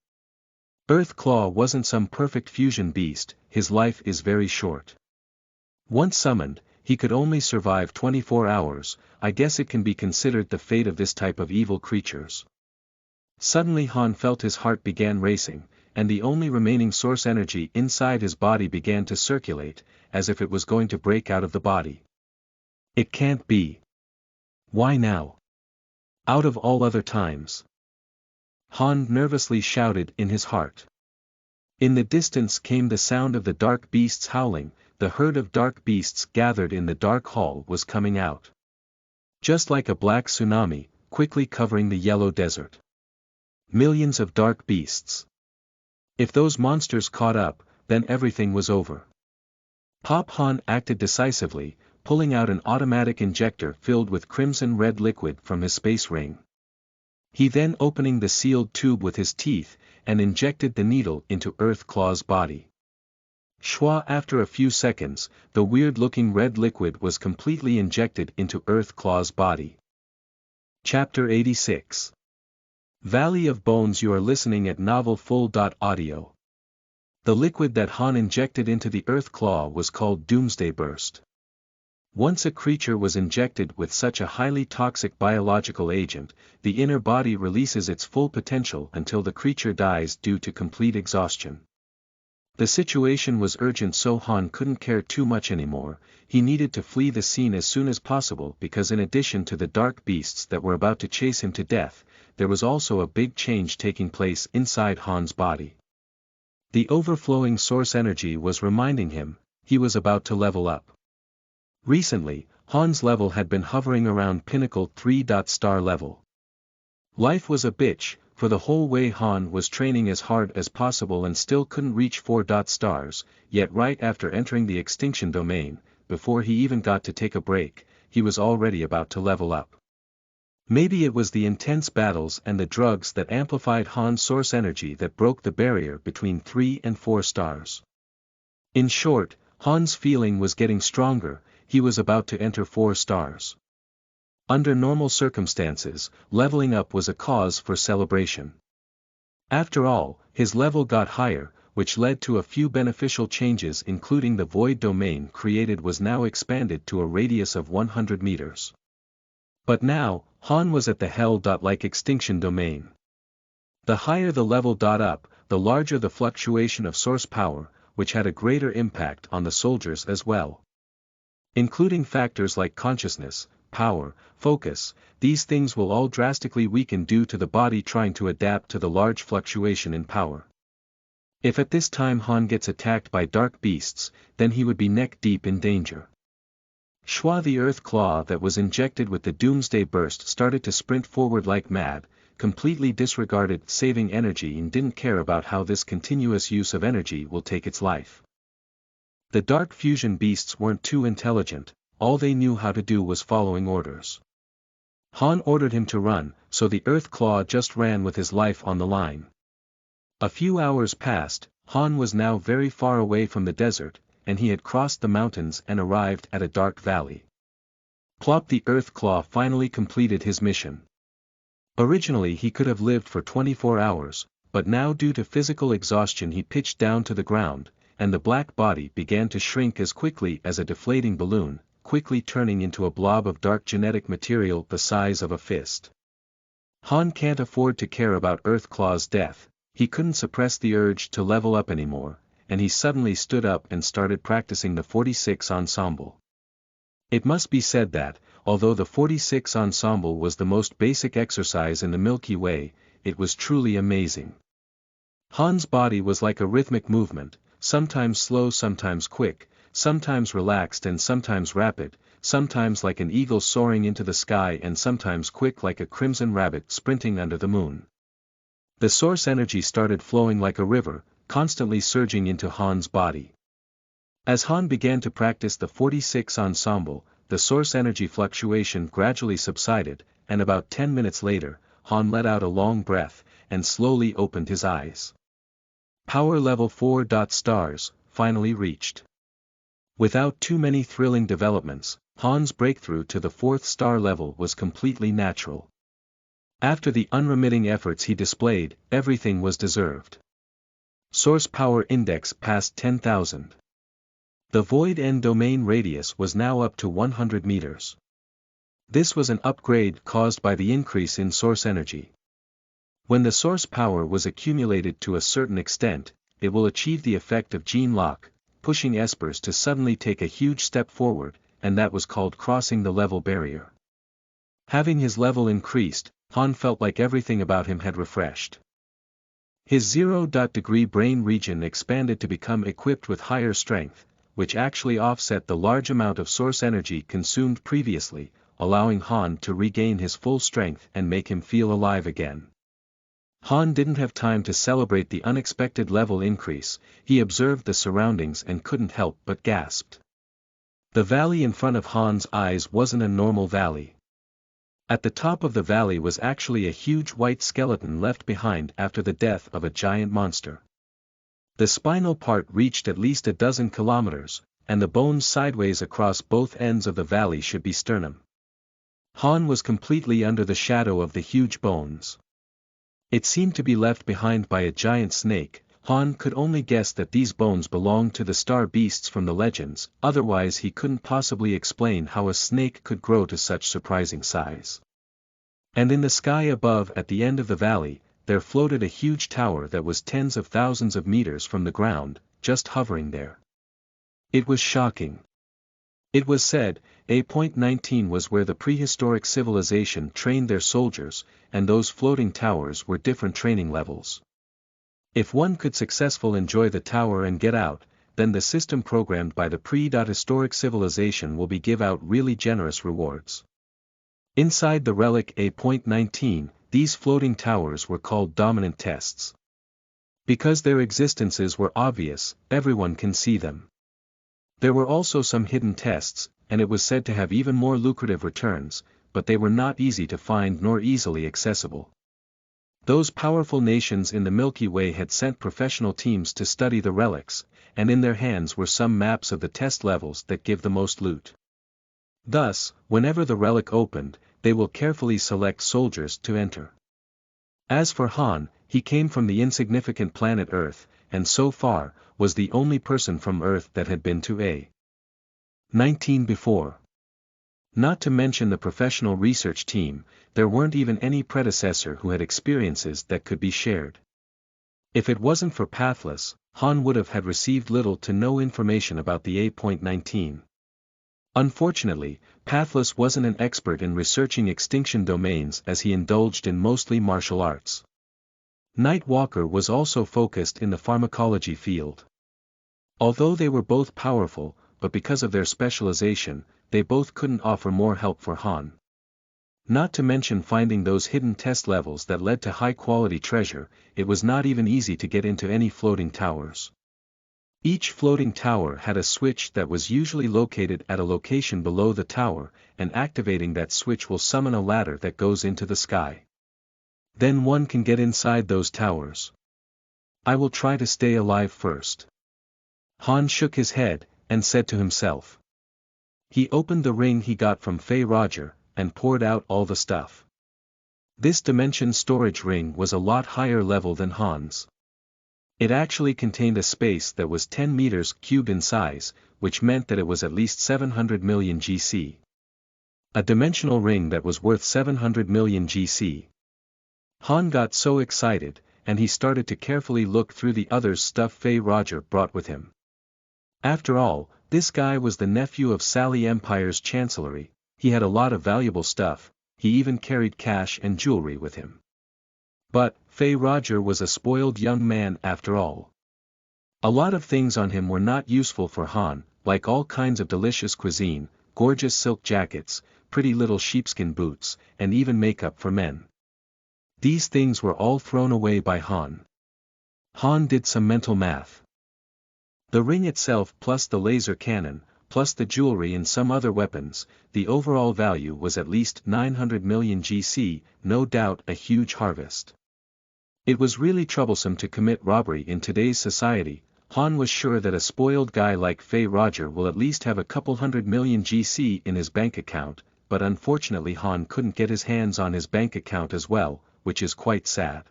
Earthclaw wasn't some perfect fusion beast, his life is very short. Once summoned, he could only survive 24 hours, I guess it can be considered the fate of this type of evil creatures. Suddenly Han felt his heart began racing, and the only remaining source energy inside his body began to circulate, as if it was going to break out of the body. It can't be. Why now? Out of all other times. Han nervously shouted in his heart. In the distance came the sound of the dark beasts howling. The herd of dark beasts gathered in the dark hall was coming out. Just like a black tsunami, quickly covering the yellow desert. Millions of dark beasts. If those monsters caught up, then everything was over. Han acted decisively, pulling out an automatic injector filled with crimson-red liquid from his space ring. He then opening the sealed tube with his teeth, and injected the needle into Earth Claw's body. Shwa after a few seconds, the weird-looking red liquid was completely injected into Earth Claw's body. Chapter 86. Valley of Bones. You are listening at novelfull.audio. The liquid that Han injected into the Earth Claw was called Doomsday Burst. Once a creature was injected with such a highly toxic biological agent, the inner body releases its full potential until the creature dies due to complete exhaustion. The situation was urgent, so Han couldn't care too much anymore. He needed to flee the scene as soon as possible because in addition to the dark beasts that were about to chase him to death, there was also a big change taking place inside Han's body. The overflowing source energy was reminding him, he was about to level up. Recently, Han's level had been hovering around pinnacle 3-star level. Life was a bitch, for the whole way Han was training as hard as possible and still couldn't reach 4-stars, yet right after entering the extinction domain, before he even got to take a break, he was already about to level up. Maybe it was the intense battles and the drugs that amplified Han's source energy that broke the barrier between 3 and 4 stars. In short, Han's feeling was getting stronger. He was about to enter 4 stars. Under normal circumstances, leveling up was a cause for celebration. After all, his level got higher, which led to a few beneficial changes, including the void domain created was now expanded to a radius of 100 meters. But now, Han was at the hell-like extinction domain. The higher the level up, the larger the fluctuation of source power, which had a greater impact on the soldiers as well. Including factors like consciousness, power, focus, these things will all drastically weaken due to the body trying to adapt to the large fluctuation in power. If at this time Han gets attacked by dark beasts, then he would be neck-deep in danger. Shwa, the Earth Claw that was injected with the Doomsday Burst, started to sprint forward like mad, completely disregarded saving energy and didn't care about how this continuous use of energy will take its life. The dark fusion beasts weren't too intelligent, all they knew how to do was following orders. Han ordered him to run, so the Earth Claw just ran with his life on the line. A few hours passed. Han was now very far away from the desert, and he had crossed the mountains and arrived at a dark valley. Plop, the Earth Claw finally completed his mission. Originally he could have lived for 24 hours, but now due to physical exhaustion he pitched down to the ground, and the black body began to shrink as quickly as a deflating balloon, quickly turning into a blob of dark genetic material the size of a fist. Han can't afford to care about Earth Claw's death. He couldn't suppress the urge to level up anymore, and he suddenly stood up and started practicing the 46 ensemble. It must be said that, although the 46 ensemble was the most basic exercise in the Milky Way, it was truly amazing. Han's body was like a rhythmic movement, sometimes slow, sometimes quick, sometimes relaxed and sometimes rapid, sometimes like an eagle soaring into the sky and sometimes quick like a crimson rabbit sprinting under the moon. The source energy started flowing like a river, constantly surging into Han's body. As Han began to practice the 46 ensemble, the source energy fluctuation gradually subsided, and about 10 minutes later, Han let out a long breath, and slowly opened his eyes. Power level 4 stars, finally reached. Without too many thrilling developments, Han's breakthrough to the 4th star level was completely natural. After the unremitting efforts he displayed, everything was deserved. Source power index passed 10,000. The void end domain radius was now up to 100 meters. This was an upgrade caused by the increase in source energy. When the source power was accumulated to a certain extent, it will achieve the effect of gene lock, pushing espers to suddenly take a huge step forward, and that was called crossing the level barrier. Having his level increased, Han felt like everything about him had refreshed. His 0-degree brain region expanded to become equipped with higher strength, which actually offset the large amount of source energy consumed previously, allowing Han to regain his full strength and make him feel alive again. Han didn't have time to celebrate the unexpected level increase. He observed the surroundings and couldn't help but gasped. The valley in front of Han's eyes wasn't a normal valley. At the top of the valley was actually a huge white skeleton left behind after the death of a giant monster. The spinal part reached at least a dozen kilometers, and the bones sideways across both ends of the valley should be sternum. Han was completely under the shadow of the huge bones. It seemed to be left behind by a giant snake. Han could only guess that these bones belonged to the star beasts from the legends, otherwise he couldn't possibly explain how a snake could grow to such surprising size. And in the sky above at the end of the valley, there floated a huge tower that was tens of thousands of meters from the ground, just hovering there. It was shocking. It was said, A.19 was where the prehistoric civilization trained their soldiers, and those floating towers were different training levels. If one could successfully enjoy the tower and get out, then the system programmed by the prehistoric civilization will give out really generous rewards. Inside the relic A.19, these floating towers were called dominant tests. Because their existences were obvious, everyone can see them. There were also some hidden tests, and it was said to have even more lucrative returns, but they were not easy to find nor easily accessible. Those powerful nations in the Milky Way had sent professional teams to study the relics, and in their hands were some maps of the test levels that give the most loot. Thus, whenever the relic opened, they will carefully select soldiers to enter. As for Han, he came from the insignificant planet Earth, and so far, was the only person from Earth that had been to A.19 before. Not to mention the professional research team, there weren't even any predecessor who had experiences that could be shared. If it wasn't for Pathless, Han would have had received little to no information about the A.19. Unfortunately, Pathless wasn't an expert in researching extinction domains as he indulged in mostly martial arts. Nightwalker was also focused in the pharmacology field. Although they were both powerful, but because of their specialization, they both couldn't offer more help for Han. Not to mention finding those hidden test levels that led to high-quality treasure, it was not even easy to get into any floating towers. Each floating tower had a switch that was usually located at a location below the tower, and activating that switch will summon a ladder that goes into the sky. Then one can get inside those towers. I will try to stay alive first. Han shook his head, and said to himself. He opened the ring he got from Fay Roger, and poured out all the stuff. This dimension storage ring was a lot higher level than Han's. It actually contained a space that was 10 meters cubed in size, which meant that it was at least 700 million GC. A dimensional ring that was worth 700 million GC. Han got so excited, and he started to carefully look through the other stuff Fay Roger brought with him. After all, this guy was the nephew of Sally Empire's chancellery. He had a lot of valuable stuff, he even carried cash and jewelry with him. But, Fay Roger was a spoiled young man after all. A lot of things on him were not useful for Han, like all kinds of delicious cuisine, gorgeous silk jackets, pretty little sheepskin boots, and even makeup for men. These things were all thrown away by Han. Han did some mental math. The ring itself plus the laser cannon, plus the jewelry and some other weapons, the overall value was at least 900 million GC, no doubt a huge harvest. It was really troublesome to commit robbery in today's society. Han was sure that a spoiled guy like Fay Roger will at least have a couple hundred million GC in his bank account, but unfortunately Han couldn't get his hands on his bank account as well, which is quite sad.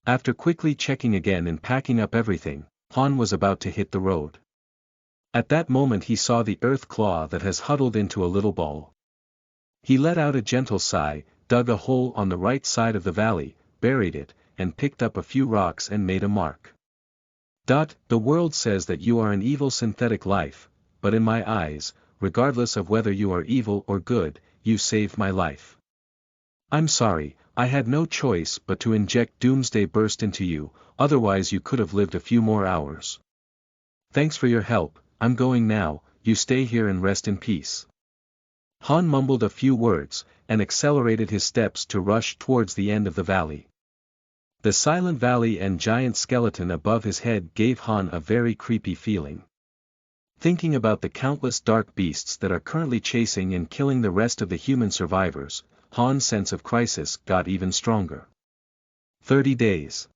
After quickly checking again and packing up everything, Han was about to hit the road. At that moment he saw the earth claw that has huddled into a little ball. He let out a gentle sigh, dug a hole on the right side of the valley, buried it, and picked up a few rocks and made a mark. The world says that you are an evil synthetic life, but in my eyes, regardless of whether you are evil or good, you saved my life. I'm sorry, I had no choice but to inject Doomsday Burst into you, otherwise you could have lived a few more hours. Thanks for your help, I'm going now, you stay here and rest in peace. Han mumbled a few words, and accelerated his steps to rush towards the end of the valley. The silent valley and giant skeleton above his head gave Han a very creepy feeling. Thinking about the countless dark beasts that are currently chasing and killing the rest of the human survivors, Han's sense of crisis got even stronger. 30 days.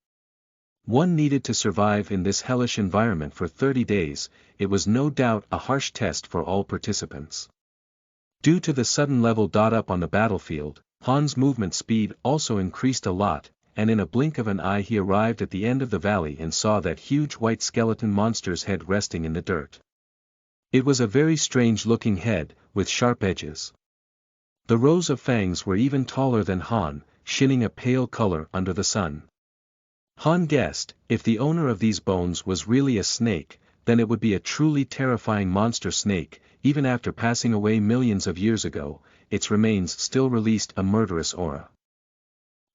One needed to survive in this hellish environment for 30 days, it was no doubt a harsh test for all participants. Due to the sudden level up on the battlefield, Han's movement speed also increased a lot, and in a blink of an eye he arrived at the end of the valley and saw that huge white skeleton monster's head resting in the dirt. It was a very strange-looking head, with sharp edges. The rows of fangs were even taller than Han, shining a pale color under the sun. Han guessed, if the owner of these bones was really a snake, then it would be a truly terrifying monster snake. Even after passing away millions of years ago, its remains still released a murderous aura.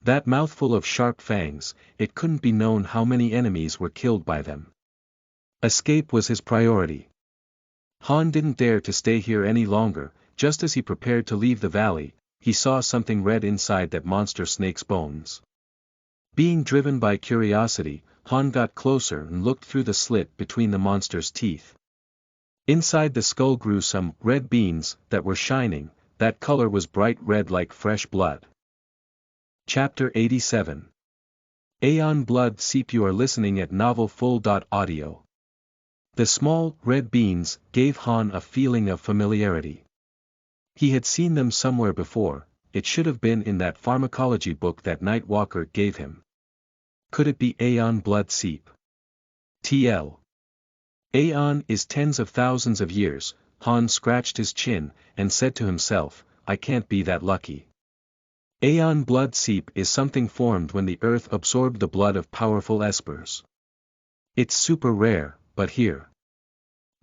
That mouthful of sharp fangs, it couldn't be known how many enemies were killed by them. Escape was his priority. Han didn't dare to stay here any longer. Just as he prepared to leave the valley, he saw something red inside that monster snake's bones. Being driven by curiosity, Han got closer and looked through the slit between the monster's teeth. Inside the skull grew some red beans that were shining. That color was bright red like fresh blood. Chapter 87. Aeon Blood Seep. You are listening at novelfull.audio. The small, red beans gave Han a feeling of familiarity. He had seen them somewhere before. It should have been in that pharmacology book that Nightwalker gave him. Could it be Aeon Blood Seep? TL. Aeon is tens of thousands of years. Han scratched his chin, and said to himself, I can't be that lucky. Aeon Blood Seep is something formed when the earth absorbed the blood of powerful espers. It's super rare, but here.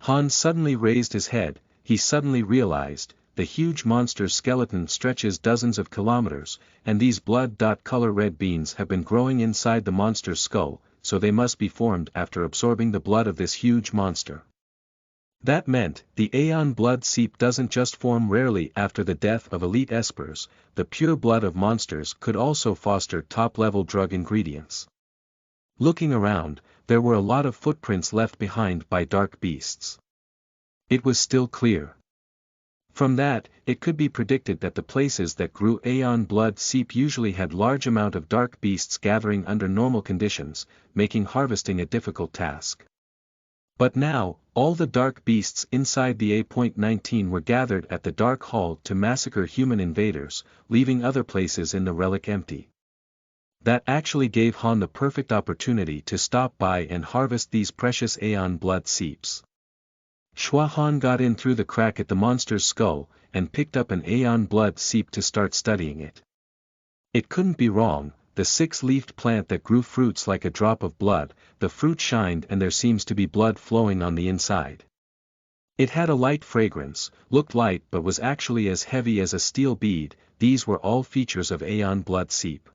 Han suddenly raised his head. He suddenly realized, the huge monster's skeleton stretches dozens of kilometers, and these blood-color red beans have been growing inside the monster's skull, so they must be formed after absorbing the blood of this huge monster. That meant, the Aeon Blood Seep doesn't just form rarely after the death of elite espers, the pure blood of monsters could also foster top-level drug ingredients. Looking around, there were a lot of footprints left behind by dark beasts. It was still clear. From that, it could be predicted that the places that grew Aeon Blood Seep usually had large amount of dark beasts gathering under normal conditions, making harvesting a difficult task. But now, all the dark beasts inside the A.19 were gathered at the Dark Hall to massacre human invaders, leaving other places in the relic empty. That actually gave Han the perfect opportunity to stop by and harvest these precious Aeon Blood Seeps. Han got in through the crack at the monster's skull, and picked up an Aeon Blood Seep to start studying it. It couldn't be wrong, the six-leafed plant that grew fruits like a drop of blood, the fruit shined and there seems to be blood flowing on the inside. It had a light fragrance, looked light but was actually as heavy as a steel bead. These were all features of Aeon Blood Seep.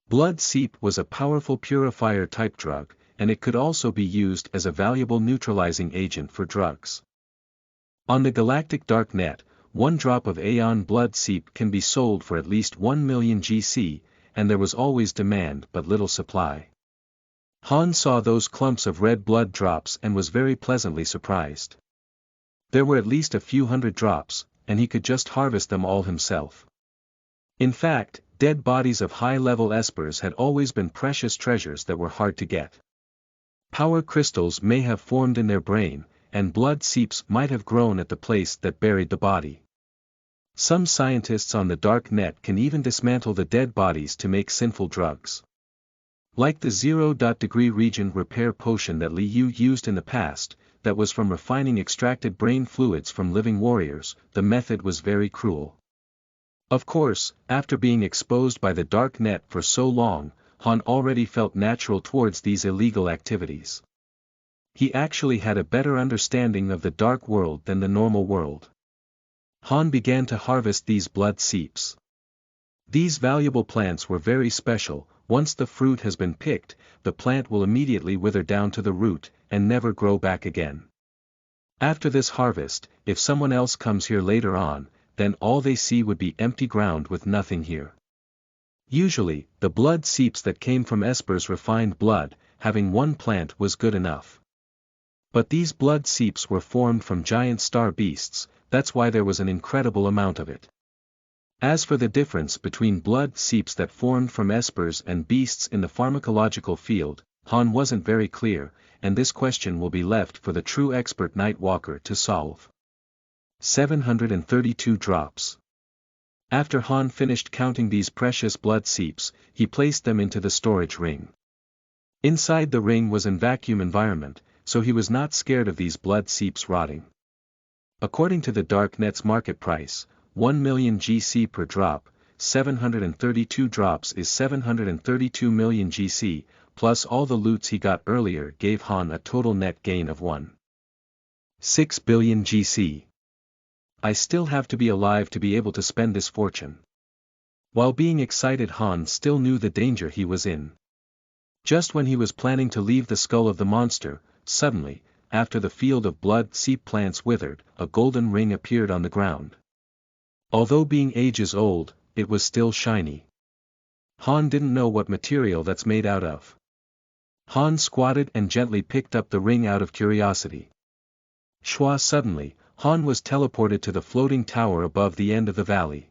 Blood Seep was a powerful purifier-type drug, and it could also be used as a valuable neutralizing agent for drugs. On the Galactic Dark Net, 1 drop of Aeon Blood Seep can be sold for at least 1 million GC, and there was always demand but little supply. Han saw those clumps of red blood drops and was very pleasantly surprised. There were at least a few hundred drops, and he could just harvest them all himself. In fact, dead bodies of high-level espers had always been precious treasures that were hard to get. Power crystals may have formed in their brain, and blood seeps might have grown at the place that buried the body. Some scientists on the Dark Net can even dismantle the dead bodies to make sinful drugs. Like the 0-degree region repair potion that Liu used in the past, that was from refining extracted brain fluids from living warriors, the method was very cruel. Of course, after being exposed by the Dark Net for so long, Han already felt natural towards these illegal activities. He actually had a better understanding of the dark world than the normal world. Han began to harvest these blood seeps. These valuable plants were very special. Once the fruit has been picked, the plant will immediately wither down to the root, and never grow back again. After this harvest, if someone else comes here later on, then all they see would be empty ground with nothing here. Usually, the blood seeps that came from Esper's refined blood, having one plant was good enough. But these blood seeps were formed from giant star beasts, that's why there was an incredible amount of it. As for the difference between blood seeps that formed from espers and beasts in the pharmacological field, Han wasn't very clear, and this question will be left for the true expert Night Walker to solve. 732 drops. After Han finished counting these precious blood seeps, he placed them into the storage ring. Inside the ring was an vacuum environment, so he was not scared of these blood seeps rotting. According to the Dark Net's market price, 1 million GC per drop, 732 drops is 732 million GC, plus all the loots he got earlier gave Han a total net gain of 1.6 billion GC. I still have to be alive to be able to spend this fortune. While being excited, Han still knew the danger he was in. Just when he was planning to leave the skull of the monster, suddenly, after the field of blood seep plants withered, a golden ring appeared on the ground. Although being ages old, it was still shiny. Han didn't know what material that's made out of. Han squatted and gently picked up the ring out of curiosity. Shwa! Suddenly, Han was teleported to the floating tower above the end of the valley.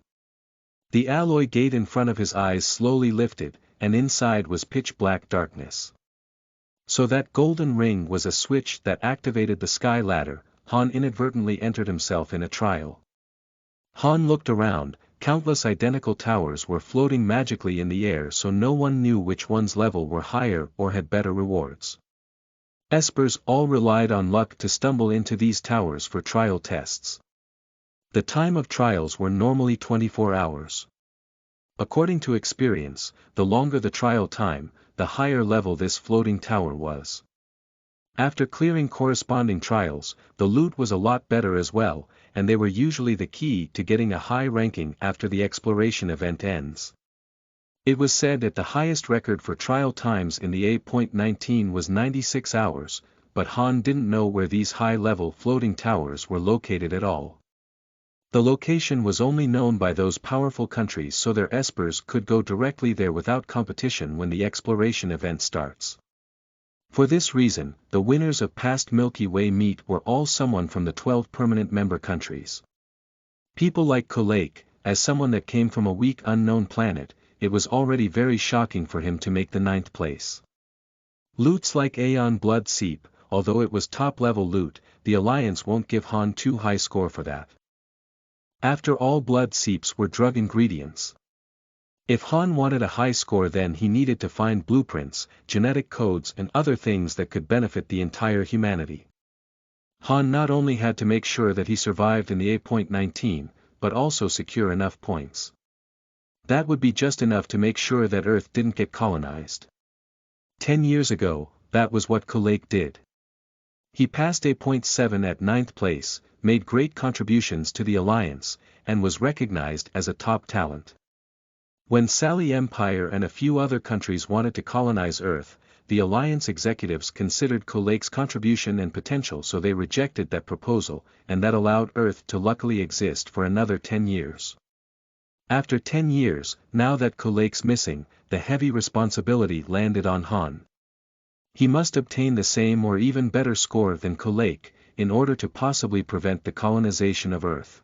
The alloy gate in front of his eyes slowly lifted, and inside was pitch-black darkness. So that golden ring was a switch that activated the sky ladder. Han inadvertently entered himself in a trial. Han looked around, countless identical towers were floating magically in the air, so no one knew which one's level were higher or had better rewards. Espers all relied on luck to stumble into these towers for trial tests. The time of trials were normally 24 hours. According to experience, the longer the trial time, the higher level this floating tower was. After clearing corresponding trials, the loot was a lot better as well, and they were usually the key to getting a high ranking after the exploration event ends. It was said that the highest record for trial times in the 8.19 was 96 hours, but Han didn't know where these high-level floating towers were located at all. The location was only known by those powerful countries, so their espers could go directly there without competition when the exploration event starts. For this reason, the winners of past Milky Way meet were all someone from the 12 permanent member countries. People like Galactic, as someone that came from a weak unknown planet, it was already very shocking for him to make the 9th place. Loots like Aeon Blood Seep, although it was top-level loot, the Alliance won't give Han too high score for that. After all, blood seeps were drug ingredients. If Han wanted a high score, then he needed to find blueprints, genetic codes and other things that could benefit the entire humanity. Han not only had to make sure that he survived in the 8.19, but also secure enough points. That would be just enough to make sure that Earth didn't get colonized. 10 years ago, that was what Galactic did. He passed 8.7 at 9th place, made great contributions to the Alliance, and was recognized as a top talent. When Sally Empire and a few other countries wanted to colonize Earth, the Alliance executives considered Galactic's contribution and potential, so they rejected that proposal, and that allowed Earth to luckily exist for another 10 years. After 10 years, now that Galactic's missing, the heavy responsibility landed on Han. He must obtain the same or even better score than Galactic, in order to possibly prevent the colonization of Earth.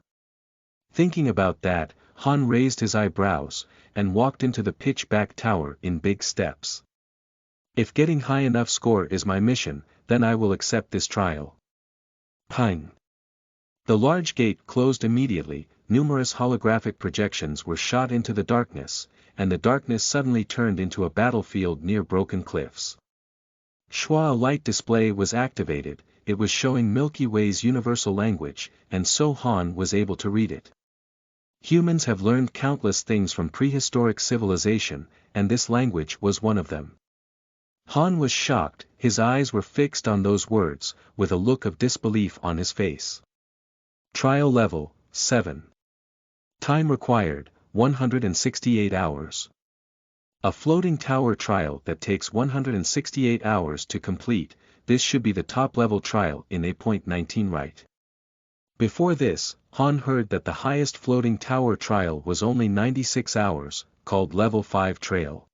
Thinking about that, Han raised his eyebrows, and walked into the pitch-black tower in big steps. If getting high enough score is my mission, then I will accept this trial. Ping! The large gate closed immediately. Numerous holographic projections were shot into the darkness, and the darkness suddenly turned into a battlefield near broken cliffs. Shwa! A light display was activated. It was showing Milky Way's universal language, and so Han was able to read it. Humans have learned countless things from prehistoric civilization, and this language was one of them. Han was shocked, his eyes were fixed on those words, with a look of disbelief on his face. Trial level, 7. Time required, 168 hours. A floating tower trial that takes 168 hours to complete. This should be the top-level trial in 8.19, right? Before this, Han heard that the highest floating tower trial was only 96 hours, called Level 5 Trail.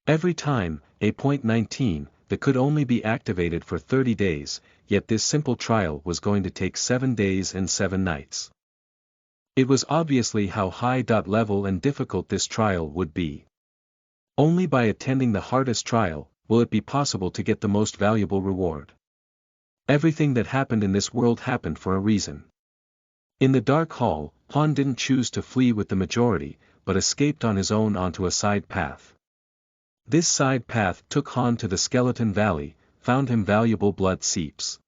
Every time, 8.19, that could only be activated for 30 days, yet this simple trial was going to take 7 days and 7 nights. It was obviously how high level and difficult this trial would be. Only by attending the hardest trial, will it be possible to get the most valuable reward. Everything that happened in this world happened for a reason. In the Dark Hall, Han didn't choose to flee with the majority, but escaped on his own onto a side path. This side path took Han to the Skeleton Valley, found him valuable blood seeps.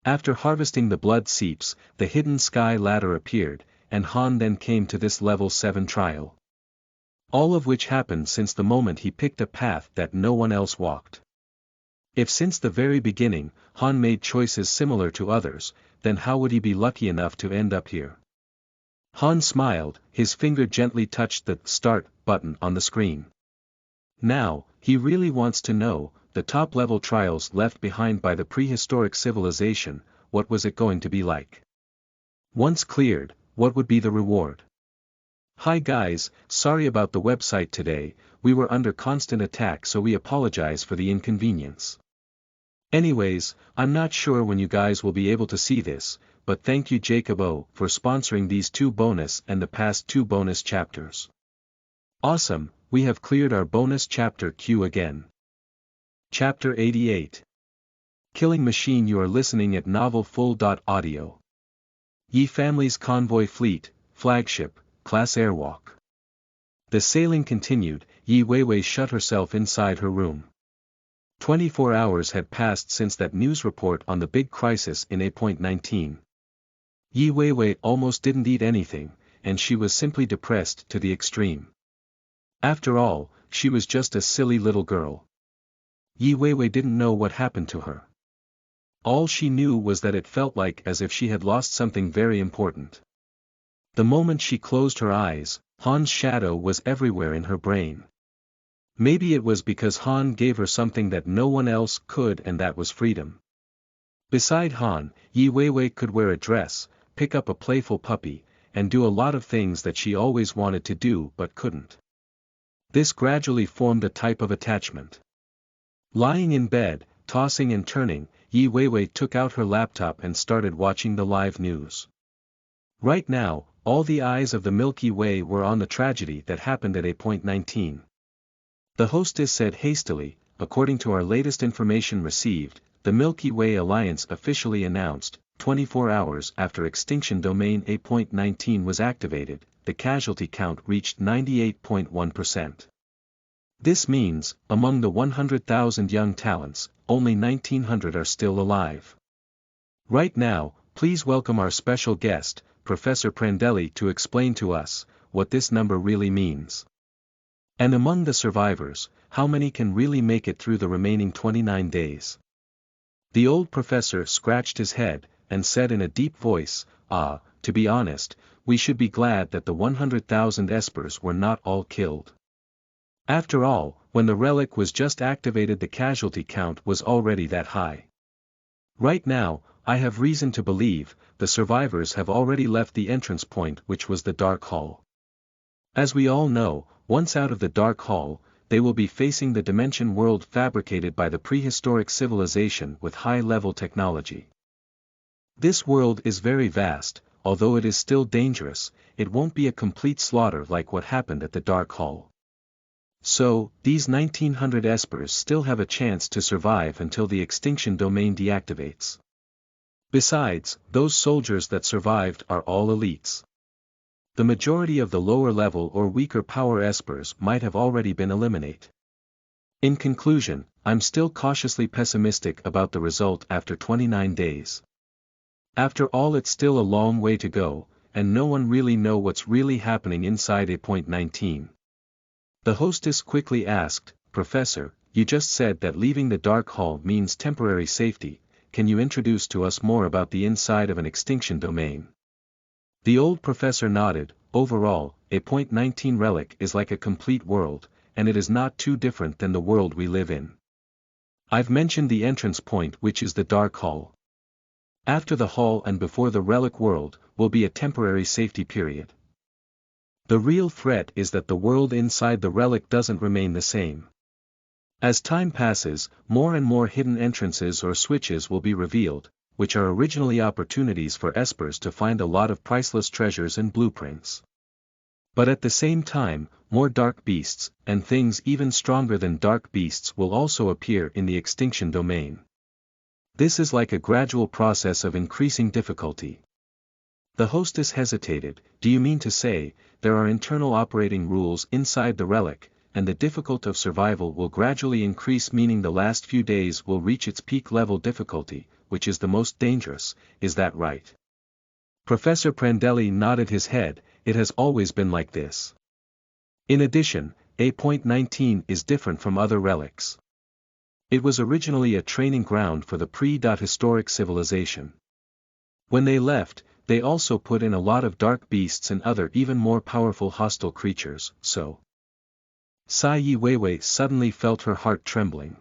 After harvesting the blood seeps, the hidden sky ladder appeared, and Han then came to this level 7 trial. All of which happened since the moment he picked a path that no one else walked. If since the very beginning, Han made choices similar to others, then how would he be lucky enough to end up here? Han smiled, his finger gently touched the Start button on the screen. Now, he really wants to know, the top-level trials left behind by the prehistoric civilization, what was it going to be like? Once cleared, what would be the reward? Hi guys, sorry about the website today, we were under constant attack, so we apologize for the inconvenience. Anyways, I'm not sure when you guys will be able to see this, but thank you Jacob O for sponsoring these 2 bonus and the past 2 bonus chapters. Awesome, we have cleared our bonus chapter queue again. Chapter 88. Killing Machine. You are listening at novelfull.audio. Yi Family's Convoy Fleet, Flagship, Class Airwalk. The sailing continued. Yi Weiwei shut herself inside her room. 24 hours had passed since that news report on the big crisis in 8.19. Yi Weiwei almost didn't eat anything, and she was simply depressed to the extreme. After all, she was just a silly little girl. Yi Weiwei didn't know what happened to her. All she knew was that it felt like as if she had lost something very important. The moment she closed her eyes, Han's shadow was everywhere in her brain. Maybe it was because Han gave her something that no one else could, and that was freedom. Beside Han, Yi Weiwei could wear a dress, pick up a playful puppy, and do a lot of things that she always wanted to do but couldn't. This gradually formed a type of attachment. Lying in bed, tossing and turning, Yi Weiwei took out her laptop and started watching the live news. Right now, all the eyes of the Milky Way were on the tragedy that happened at 8.19. The hostess said hastily, according to our latest information received, the Milky Way Alliance officially announced, 24 hours after Extinction Domain 8.19 was activated, the casualty count reached 98.1%. This means, among the 100,000 young talents, only 1,900 are still alive. Right now, please welcome our special guest, Professor Prandelli, to explain to us, what this number really means. And among the survivors, how many can really make it through the remaining 29 days? The old professor scratched his head, and said in a deep voice, to be honest, we should be glad that the 100,000 espers were not all killed. After all, when the relic was just activated, the casualty count was already that high. Right now, I have reason to believe, the survivors have already left the entrance point, which was the Dark Hall. As we all know, once out of the Dark Hall, they will be facing the dimension world fabricated by the prehistoric civilization with high-level technology. This world is very vast, although it is still dangerous, it won't be a complete slaughter like what happened at the Dark Hall. So, these 1,900 espers still have a chance to survive until the extinction domain deactivates. Besides, those soldiers that survived are all elites. The majority of the lower level or weaker power espers might have already been eliminated. In conclusion, I'm still cautiously pessimistic about the result after 29 days. After all, it's still a long way to go, and no one really know what's really happening inside 8.19. The hostess quickly asked, Professor, you just said that leaving the Dark Hall means temporary safety, can you introduce to us more about the inside of an extinction domain? The old professor nodded. Overall, a .19 relic is like a complete world, and it is not too different than the world we live in. I've mentioned the entrance point, which is the Dark Hall. After the hall and before the relic world, will be a temporary safety period. The real threat is that the world inside the relic doesn't remain the same. As time passes, more and more hidden entrances or switches will be revealed, which are originally opportunities for espers to find a lot of priceless treasures and blueprints. But at the same time, more dark beasts, and things even stronger than dark beasts will also appear in the extinction domain. This is like a gradual process of increasing difficulty. The hostess hesitated. Do you mean to say, there are internal operating rules inside the relic, and the difficulty of survival will gradually increase, meaning the last few days will reach its peak level difficulty, which is the most dangerous, is that right? Professor Prandelli nodded his head. It has always been like this. In addition, A.19 is different from other relics. It was originally a training ground for the pre-historic civilization. When they left, they also put in a lot of dark beasts and other even more powerful hostile creatures, so. Sai Yi Weiwei suddenly felt her heart trembling.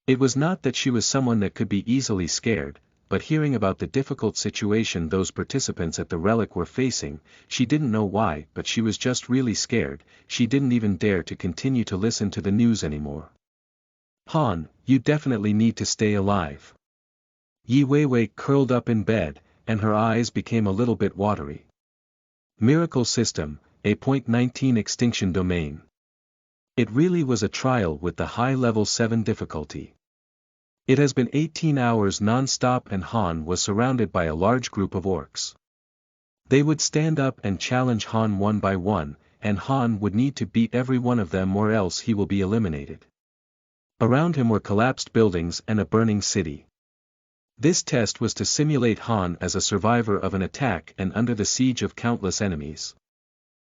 It was not that she was someone that could be easily scared, but hearing about the difficult situation those participants at the relic were facing, she didn't know why, but she was just really scared. She didn't even dare to continue to listen to the news anymore. Han, you definitely need to stay alive. Yi Weiwei curled up in bed, and her eyes became a little bit watery. Miracle System, A.19 Extinction Domain. It really was a trial with the high level 7 difficulty. It has been 18 hours non-stop and Han was surrounded by a large group of orcs. They would stand up and challenge Han one by one, and Han would need to beat every one of them or else he will be eliminated. Around him were collapsed buildings and a burning city. This test was to simulate Han as a survivor of an attack and under the siege of countless enemies.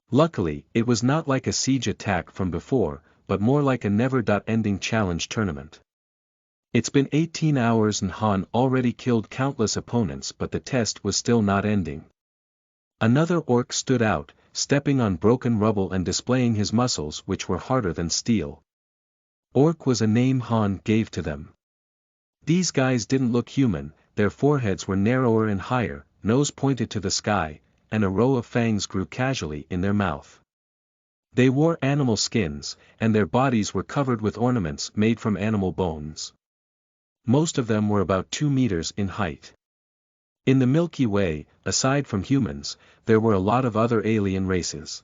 Luckily, it was not like a siege attack from before, but more like a never-ending challenge tournament. It's been 18 hours and Han already killed countless opponents, but the test was still not ending. Another orc stood out, stepping on broken rubble and displaying his muscles, which were harder than steel. Orc was a name Han gave to them. These guys didn't look human, their foreheads were narrower and higher, nose pointed to the sky, and a row of fangs grew casually in their mouth. They wore animal skins, and their bodies were covered with ornaments made from animal bones. Most of them were about 2 meters in height. In the Milky Way, aside from humans, there were a lot of other alien races.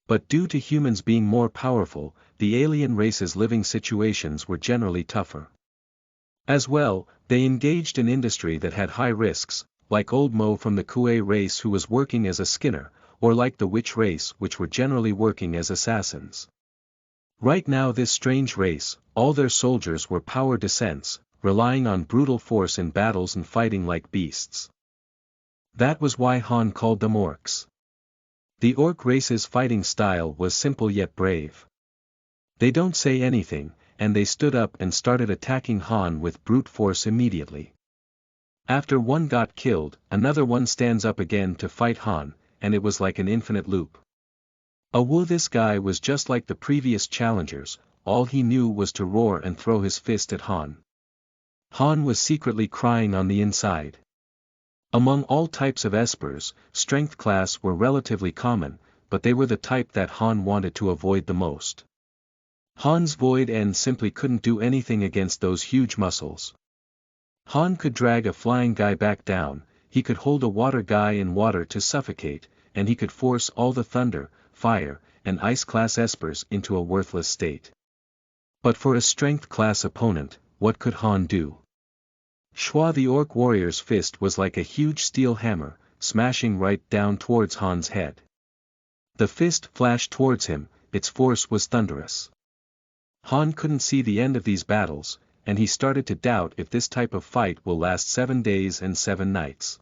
But due to humans being more powerful, the alien races' living situations were generally tougher. As well, they engaged in industry that had high risks, like Old Mo from the Kuei race who was working as a skinner, or like the Witch race which were generally working as assassins. Right now this strange race, all their soldiers were power descents, relying on brutal force in battles and fighting like beasts. That was why Han called them orcs. The orc race's fighting style was simple yet brave. They don't say anything, and they stood up and started attacking Han with brute force immediately. After one got killed, another one stands up again to fight Han, and it was like an infinite loop. This guy was just like the previous challengers, all he knew was to roar and throw his fist at Han. Han was secretly crying on the inside. Among all types of espers, strength class were relatively common, but they were the type that Han wanted to avoid the most. Han's void end simply couldn't do anything against those huge muscles. Han could drag a flying guy back down, he could hold a water guy in water to suffocate, and he could force all the thunder, fire, and ice class espers into a worthless state. But for a strength class opponent, what could Han do? Shua the orc warrior's fist was like a huge steel hammer, smashing right down towards Han's head. The fist flashed towards him, its force was thunderous. Han couldn't see the end of these battles, and he started to doubt if this type of fight will last 7 days and 7 nights.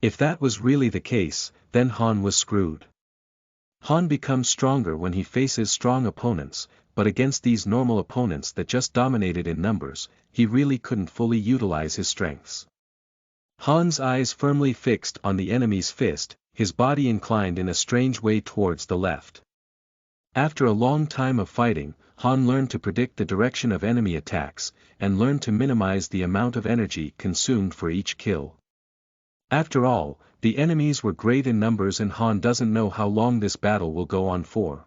If that was really the case, then Han was screwed. Han becomes stronger when he faces strong opponents, but against these normal opponents that just dominated in numbers, he really couldn't fully utilize his strengths. Han's eyes firmly fixed on the enemy's fist, his body inclined in a strange way towards the left. After a long time of fighting, Han learned to predict the direction of enemy attacks, and learned to minimize the amount of energy consumed for each kill. After all, the enemies were great in numbers and Han doesn't know how long this battle will go on for.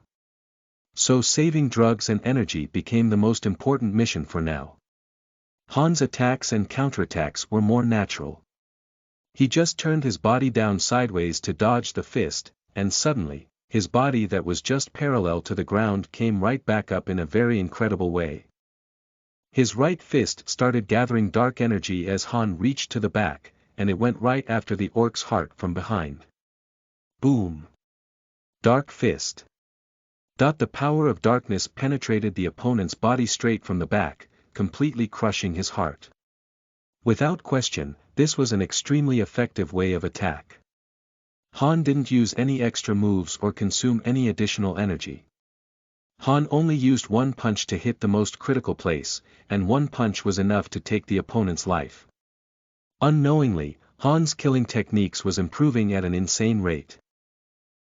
So saving drugs and energy became the most important mission for now. Han's attacks and counterattacks were more natural. He just turned his body down sideways to dodge the fist, and suddenly, his body that was just parallel to the ground came right back up in a very incredible way. His right fist started gathering dark energy as Han reached to the back, and it went right after the orc's heart from behind. Boom! Dark fist. The power of darkness penetrated the opponent's body straight from the back, completely crushing his heart. Without question, this was an extremely effective way of attack. Han didn't use any extra moves or consume any additional energy. Han only used one punch to hit the most critical place, and one punch was enough to take the opponent's life. Unknowingly, Han's killing techniques was improving at an insane rate.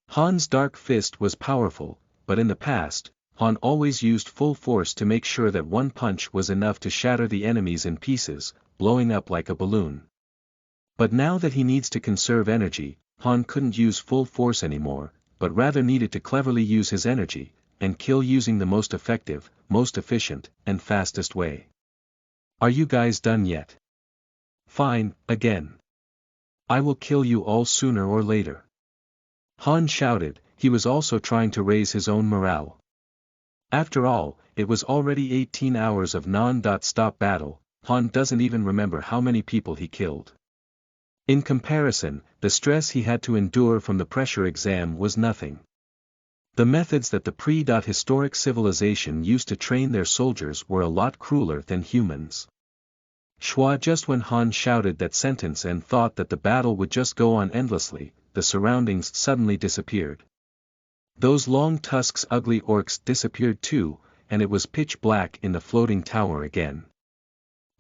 Han's dark fist was powerful, but in the past, Han always used full force to make sure that one punch was enough to shatter the enemies in pieces, blowing up like a balloon. But now that he needs to conserve energy, Han couldn't use full force anymore, but rather needed to cleverly use his energy, and kill using the most effective, most efficient, and fastest way. Are you guys done yet? Fine, again. I will kill you all sooner or later. Han shouted. He was also trying to raise his own morale. After all, it was already 18 hours of non-stop battle. Han doesn't even remember how many people he killed. In comparison, the stress he had to endure from the pressure exam was nothing. The methods that the pre-historic civilization used to train their soldiers were a lot crueler than humans. Just when Han shouted that sentence and thought that the battle would just go on endlessly, the surroundings suddenly disappeared. Those long tusks ugly orcs disappeared too, and it was pitch black in the floating tower again.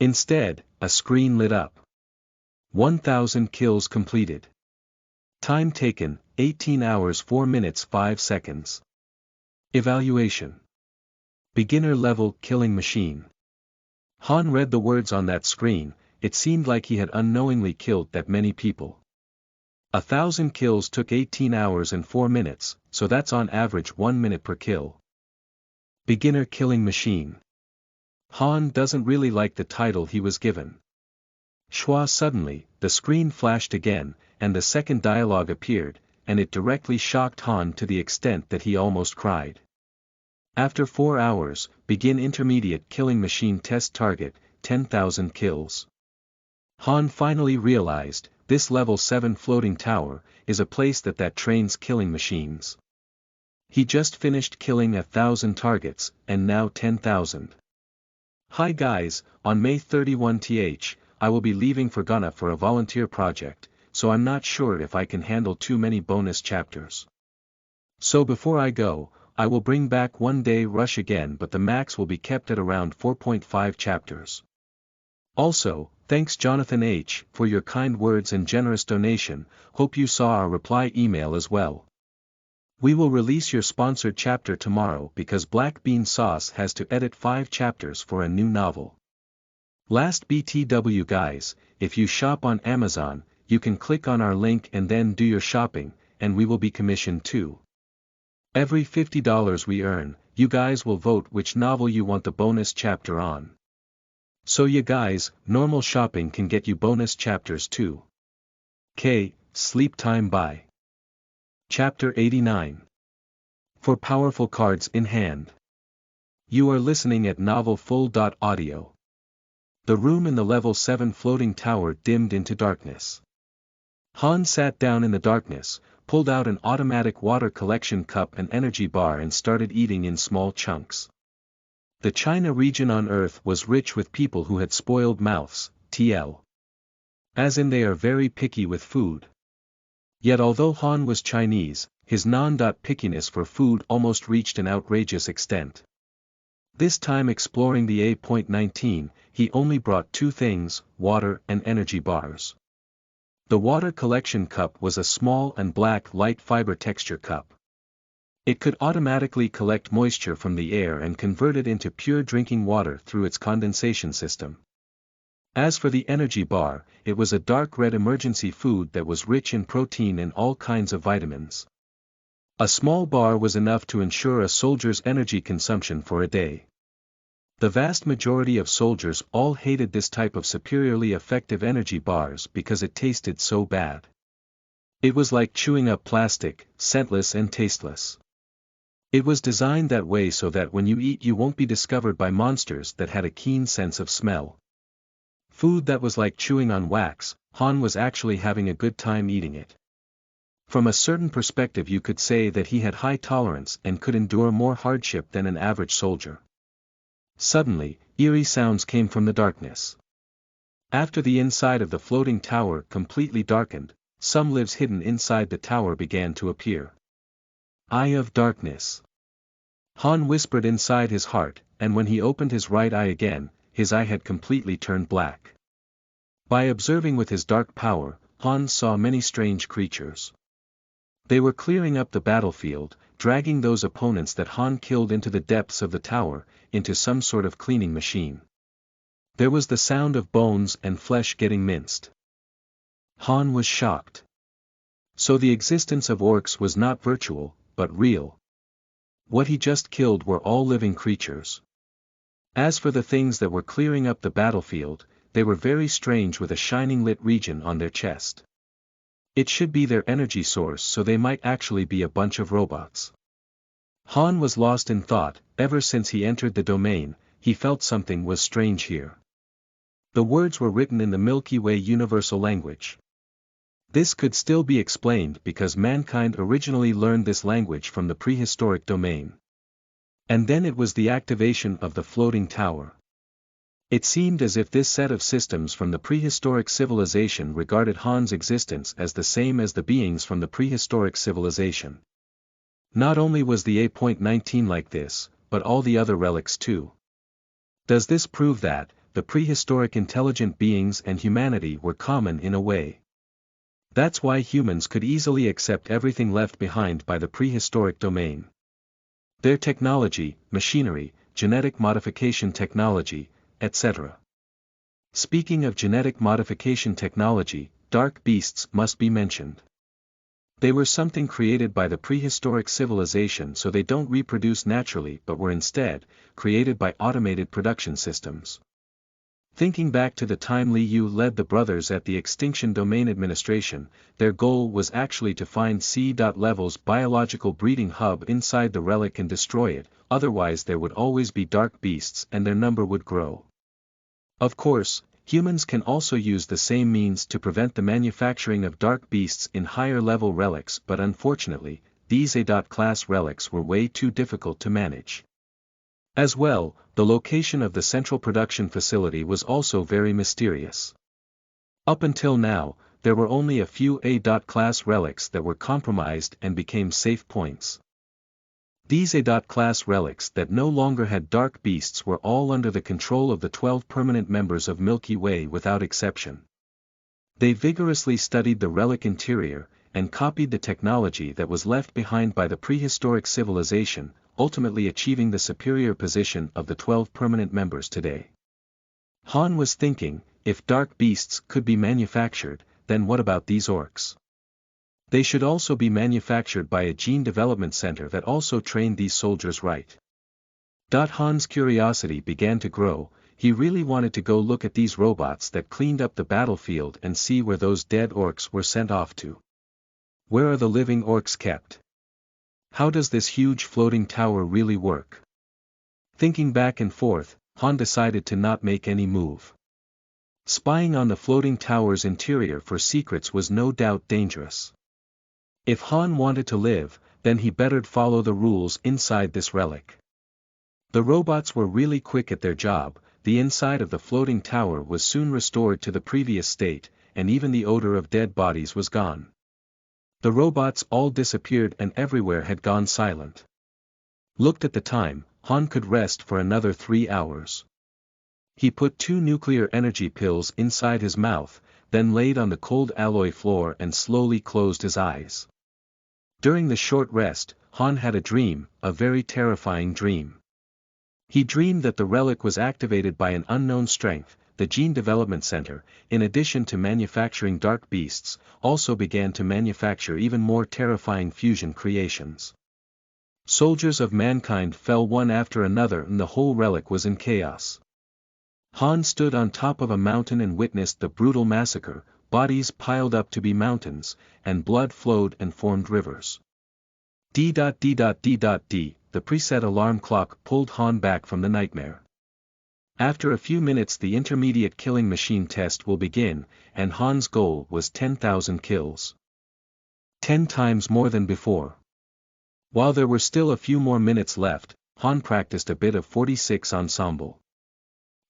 Instead, a screen lit up. 1,000 kills completed. Time taken, 18 hours 4 minutes 5 seconds. Evaluation. Beginner level killing machine. Han read the words on that screen. It seemed like he had unknowingly killed that many people. 1,000 kills took 18 hours and 4 minutes, so that's on average 1 minute per kill. Beginner killing machine. Han doesn't really like the title he was given. Suddenly, the screen flashed again, and the second dialogue appeared, and it directly shocked Han to the extent that he almost cried. After 4 hours, begin intermediate killing machine test target, 10,000 kills. Han finally realized, this level 7 floating tower, is a place that trains killing machines. He just finished killing 1,000 targets, and now 10,000. Hi guys, on May 31th, I will be leaving for Ghana for a volunteer project, so I'm not sure if I can handle too many bonus chapters. So before I go, I will bring back One Day Rush again, but the max will be kept at around 4.5 chapters. Also, thanks Jonathan H. for your kind words and generous donation. Hope you saw our reply email as well. We will release your sponsored chapter tomorrow because Black Bean Sauce has to edit 5 chapters for a new novel. Last BTW guys, if you shop on Amazon, you can click on our link and then do your shopping, and we will be commissioned too. Every $50 we earn, you guys will vote which novel you want the bonus chapter on. So you guys, normal shopping can get you bonus chapters too. Sleep time by. Chapter 89. For powerful cards in hand. You are listening at novelfull.audio. The room in the level 7 floating tower dimmed into darkness. Han sat down in the darkness, pulled out an automatic water collection cup and energy bar and started eating in small chunks. The China region on Earth was rich with people who had spoiled mouths, TL. As in they are very picky with food. Yet although Han was Chinese, his non-pickiness for food almost reached an outrageous extent. This time exploring the A.19, he only brought 2 things, water and energy bars. The water collection cup was a small and black light fiber texture cup. It could automatically collect moisture from the air and convert it into pure drinking water through its condensation system. As for the energy bar, it was a dark red emergency food that was rich in protein and all kinds of vitamins. A small bar was enough to ensure a soldier's energy consumption for a day. The vast majority of soldiers all hated this type of superiorly effective energy bars because it tasted so bad. It was like chewing up plastic, scentless and tasteless. It was designed that way so that when you eat you won't be discovered by monsters that had a keen sense of smell. Food that was like chewing on wax, Han was actually having a good time eating it. From a certain perspective you could say that he had high tolerance and could endure more hardship than an average soldier. Suddenly, eerie sounds came from the darkness. After the inside of the floating tower completely darkened, some lives hidden inside the tower began to appear. Eye of darkness. Han whispered inside his heart, and when he opened his right eye again, his eye had completely turned black. By observing with his dark power, Han saw many strange creatures. They were clearing up the battlefield, dragging those opponents that Han killed into the depths of the tower, into some sort of cleaning machine. There was the sound of bones and flesh getting minced. Han was shocked. So the existence of orcs was not virtual, but real. What he just killed were all living creatures. As for the things that were clearing up the battlefield, they were very strange with a shining lit region on their chest. It should be their energy source, so they might actually be a bunch of robots. Han was lost in thought. Ever since he entered the domain, he felt something was strange here. The words were written in the Milky Way universal language. This could still be explained because mankind originally learned this language from the prehistoric domain. And then it was the activation of the floating tower. It seemed as if this set of systems from the prehistoric civilization regarded Han's existence as the same as the beings from the prehistoric civilization. Not only was the A.19 like this, but all the other relics too. Does this prove that, the prehistoric intelligent beings and humanity were common in a way? That's why humans could easily accept everything left behind by the prehistoric domain. Their technology, machinery, genetic modification technology, etc. Speaking of genetic modification technology, dark beasts must be mentioned. They were something created by the prehistoric civilization, so they don't reproduce naturally but were instead created by automated production systems. Thinking back to the time Li Yu led the brothers at the Extinction Domain Administration, their goal was actually to find C.Level's biological breeding hub inside the relic and destroy it, otherwise there would always be dark beasts and their number would grow. Of course, humans can also use the same means to prevent the manufacturing of dark beasts in higher level relics, but unfortunately, these A.class relics were way too difficult to manage. As well, the location of the central production facility was also very mysterious. Up until now, there were only a few A.class relics that were compromised and became safe points. These A.class relics that no longer had dark beasts were all under the control of the 12 permanent members of Milky Way without exception. They vigorously studied the relic interior, and copied the technology that was left behind by the prehistoric civilization, ultimately achieving the superior position of the 12 permanent members today. Han was thinking, if dark beasts could be manufactured, then what about these orcs? They should also be manufactured by a gene development center that also trained these soldiers right. Han's curiosity began to grow. He really wanted to go look at these robots that cleaned up the battlefield and see where those dead orcs were sent off to. Where are the living orcs kept? How does this huge floating tower really work? Thinking back and forth, Han decided to not make any move. Spying on the floating tower's interior for secrets was no doubt dangerous. If Han wanted to live, then he better follow the rules inside this relic. The robots were really quick at their job. The inside of the floating tower was soon restored to the previous state, and even the odor of dead bodies was gone. The robots all disappeared and everywhere had gone silent. Looked at the time, Han could rest for another 3 hours. He put 2 nuclear energy pills inside his mouth, then laid on the cold alloy floor and slowly closed his eyes. During the short rest, Han had a dream, a very terrifying dream. He dreamed that the relic was activated by an unknown strength. The Gene Development Center, in addition to manufacturing dark beasts, also began to manufacture even more terrifying fusion creations. Soldiers of mankind fell one after another and the whole relic was in chaos. Han stood on top of a mountain and witnessed the brutal massacre. Bodies piled up to be mountains, and blood flowed and formed rivers. D. The preset alarm clock pulled Han back from the nightmare. After a few minutes the intermediate killing machine test will begin, and Han's goal was 10,000 kills. 10 times more than before. While there were still a few more minutes left, Han practiced a bit of 46 ensemble.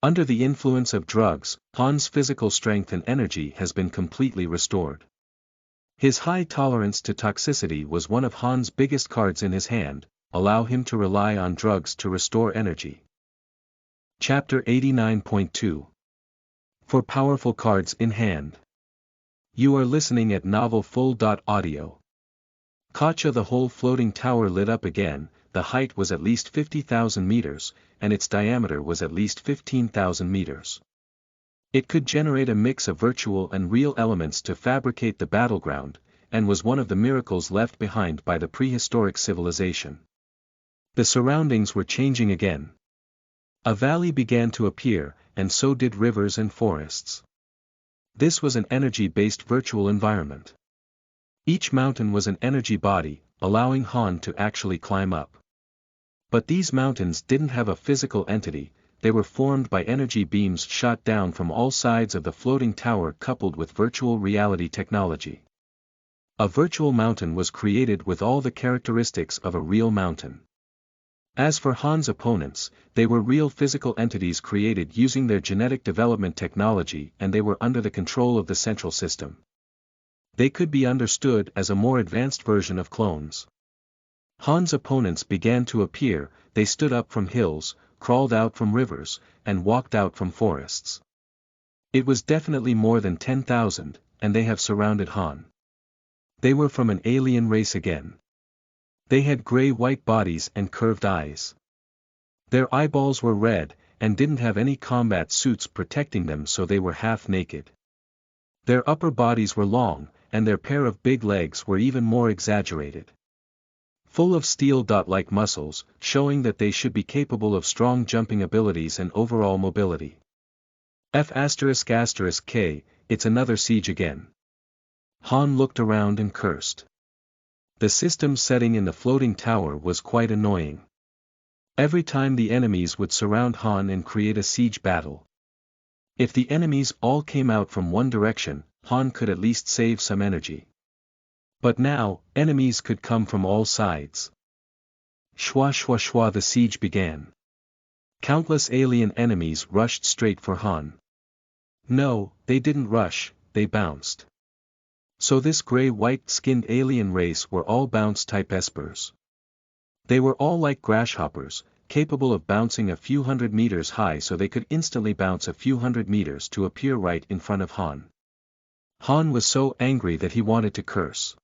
Under the influence of drugs, Han's physical strength and energy has been completely restored. His high tolerance to toxicity was one of Han's biggest cards in his hand, allow him to rely on drugs to restore energy. Chapter 89.2. For powerful cards in hand. You are listening at novelfull.audio. Kacha. The whole floating tower lit up again. The height was at least 50,000 meters, and its diameter was at least 15,000 meters. It could generate a mix of virtual and real elements to fabricate the battleground, and was one of the miracles left behind by the prehistoric civilization. The surroundings were changing again. A valley began to appear, and so did rivers and forests. This was an energy-based virtual environment. Each mountain was an energy body, allowing Han to actually climb up. But these mountains didn't have a physical entity, they were formed by energy beams shot down from all sides of the floating tower coupled with virtual reality technology. A virtual mountain was created with all the characteristics of a real mountain. As for Han's opponents, they were real physical entities created using their genetic development technology and they were under the control of the central system. They could be understood as a more advanced version of clones. Han's opponents began to appear, they stood up from hills, crawled out from rivers, and walked out from forests. It was definitely more than 10,000, and they have surrounded Han. They were from an alien race again. They had gray-white bodies and curved eyes. Their eyeballs were red, and didn't have any combat suits protecting them, so they were half naked. Their upper bodies were long, and their pair of big legs were even more exaggerated. Full of steel-like muscles, showing that they should be capable of strong jumping abilities and overall mobility. F***K, it's another siege again. Han looked around and cursed. The system setting in the floating tower was quite annoying. Every time the enemies would surround Han and create a siege battle. If the enemies all came out from one direction, Han could at least save some energy. But now, enemies could come from all sides. Shwa, the siege began. Countless alien enemies rushed straight for Han. No, they didn't rush, they bounced. So this gray-white-skinned alien race were all bounce-type espers. They were all like grasshoppers, capable of bouncing a few hundred meters high, so they could instantly bounce a few hundred meters to appear right in front of Han. Han was so angry that he wanted to curse.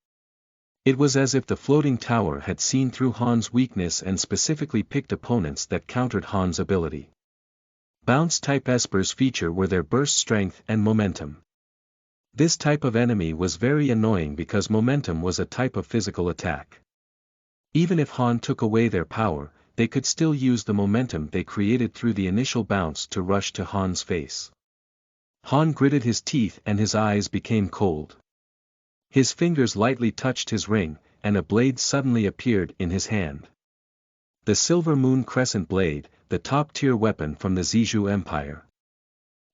It was as if the floating tower had seen through Han's weakness and specifically picked opponents that countered Han's ability. Bounce-type espers' feature were their burst strength and momentum. This type of enemy was very annoying because momentum was a type of physical attack. Even if Han took away their power, they could still use the momentum they created through the initial bounce to rush to Han's face. Han gritted his teeth and his eyes became cold. His fingers lightly touched his ring, and a blade suddenly appeared in his hand. The Silver Moon Crescent Blade, the top-tier weapon from the Zizhu Empire.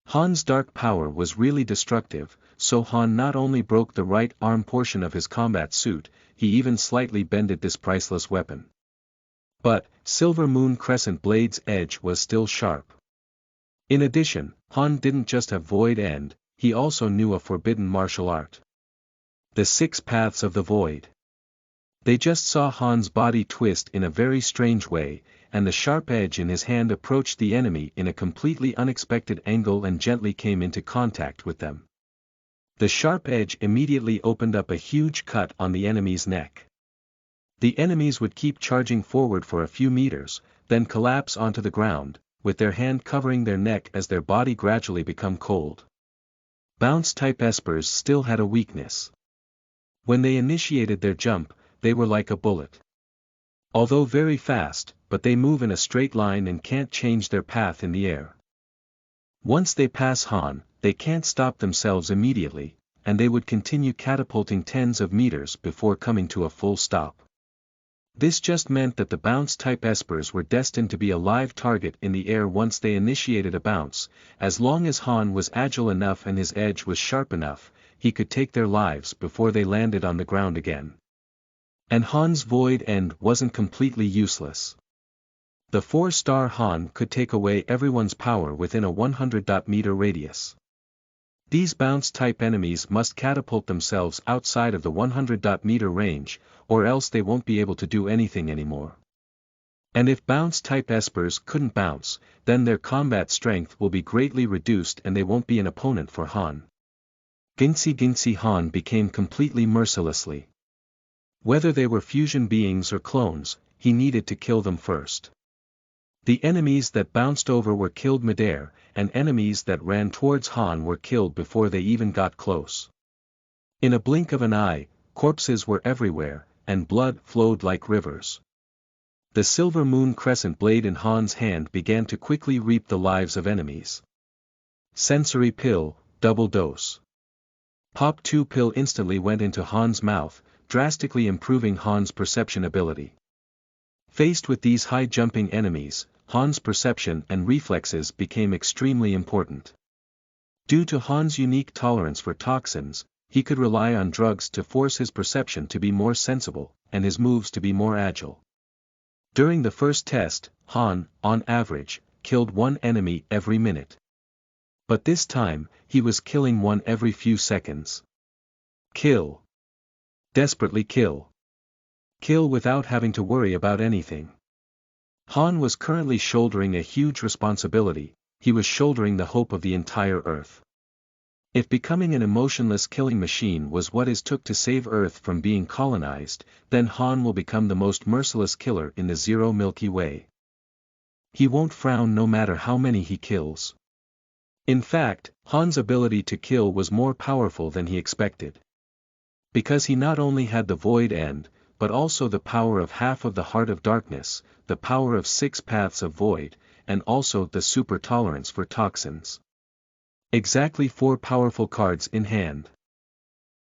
Han's dark power was really destructive, so Han not only broke the right arm portion of his combat suit, he even slightly bended this priceless weapon. But, Silver Moon Crescent Blade's edge was still sharp. In addition, Han didn't just have Void End, he also knew a forbidden martial art. The 6 Paths of the Void. They just saw Han's body twist in a very strange way, and the sharp edge in his hand approached the enemy in a completely unexpected angle and gently came into contact with them. The sharp edge immediately opened up a huge cut on the enemy's neck. The enemies would keep charging forward for a few meters, then collapse onto the ground, with their hand covering their neck as their body gradually become cold. Bounce-type espers still had a weakness. When they initiated their jump, they were like a bullet. Although very fast, but they move in a straight line and can't change their path in the air. Once they pass Han, they can't stop themselves immediately, and they would continue catapulting tens of meters before coming to a full stop. This just meant that the bounce-type espers were destined to be a live target in the air once they initiated a bounce. As long as Han was agile enough and his edge was sharp enough, he could take their lives before they landed on the ground again. And Han's void end wasn't completely useless. The 4-star Han could take away everyone's power within a 100-meter radius. These bounce-type enemies must catapult themselves outside of the 100-meter range, or else they won't be able to do anything anymore. And if bounce-type espers couldn't bounce, then their combat strength will be greatly reduced and they won't be an opponent for Han. Ginsi Han became completely mercilessly. Whether they were fusion beings or clones, he needed to kill them first. The enemies that bounced over were killed midair, and enemies that ran towards Han were killed before they even got close. In a blink of an eye, corpses were everywhere, and blood flowed like rivers. The silver moon crescent blade in Han's hand began to quickly reap the lives of enemies. Sensory pill, double dose. Pop 2 pill instantly went into Han's mouth, drastically improving Han's perception ability. Faced with these high-jumping enemies, Han's perception and reflexes became extremely important. Due to Han's unique tolerance for toxins, he could rely on drugs to force his perception to be more sensible, and his moves to be more agile. During the first test, Han, on average, killed one enemy every minute. But this time, he was killing one every few seconds. Kill. Desperately kill. Kill without having to worry about anything. Han was currently shouldering a huge responsibility. He was shouldering the hope of the entire Earth. If becoming an emotionless killing machine was what it took to save Earth from being colonized, then Han will become the most merciless killer in the Zero Milky Way. He won't frown no matter how many he kills. In fact, Han's ability to kill was more powerful than he expected. Because he not only had the void end, but also the power of half of the Heart of Darkness, the power of 6 paths of void, and also the super tolerance for toxins. Exactly 4 powerful cards in hand.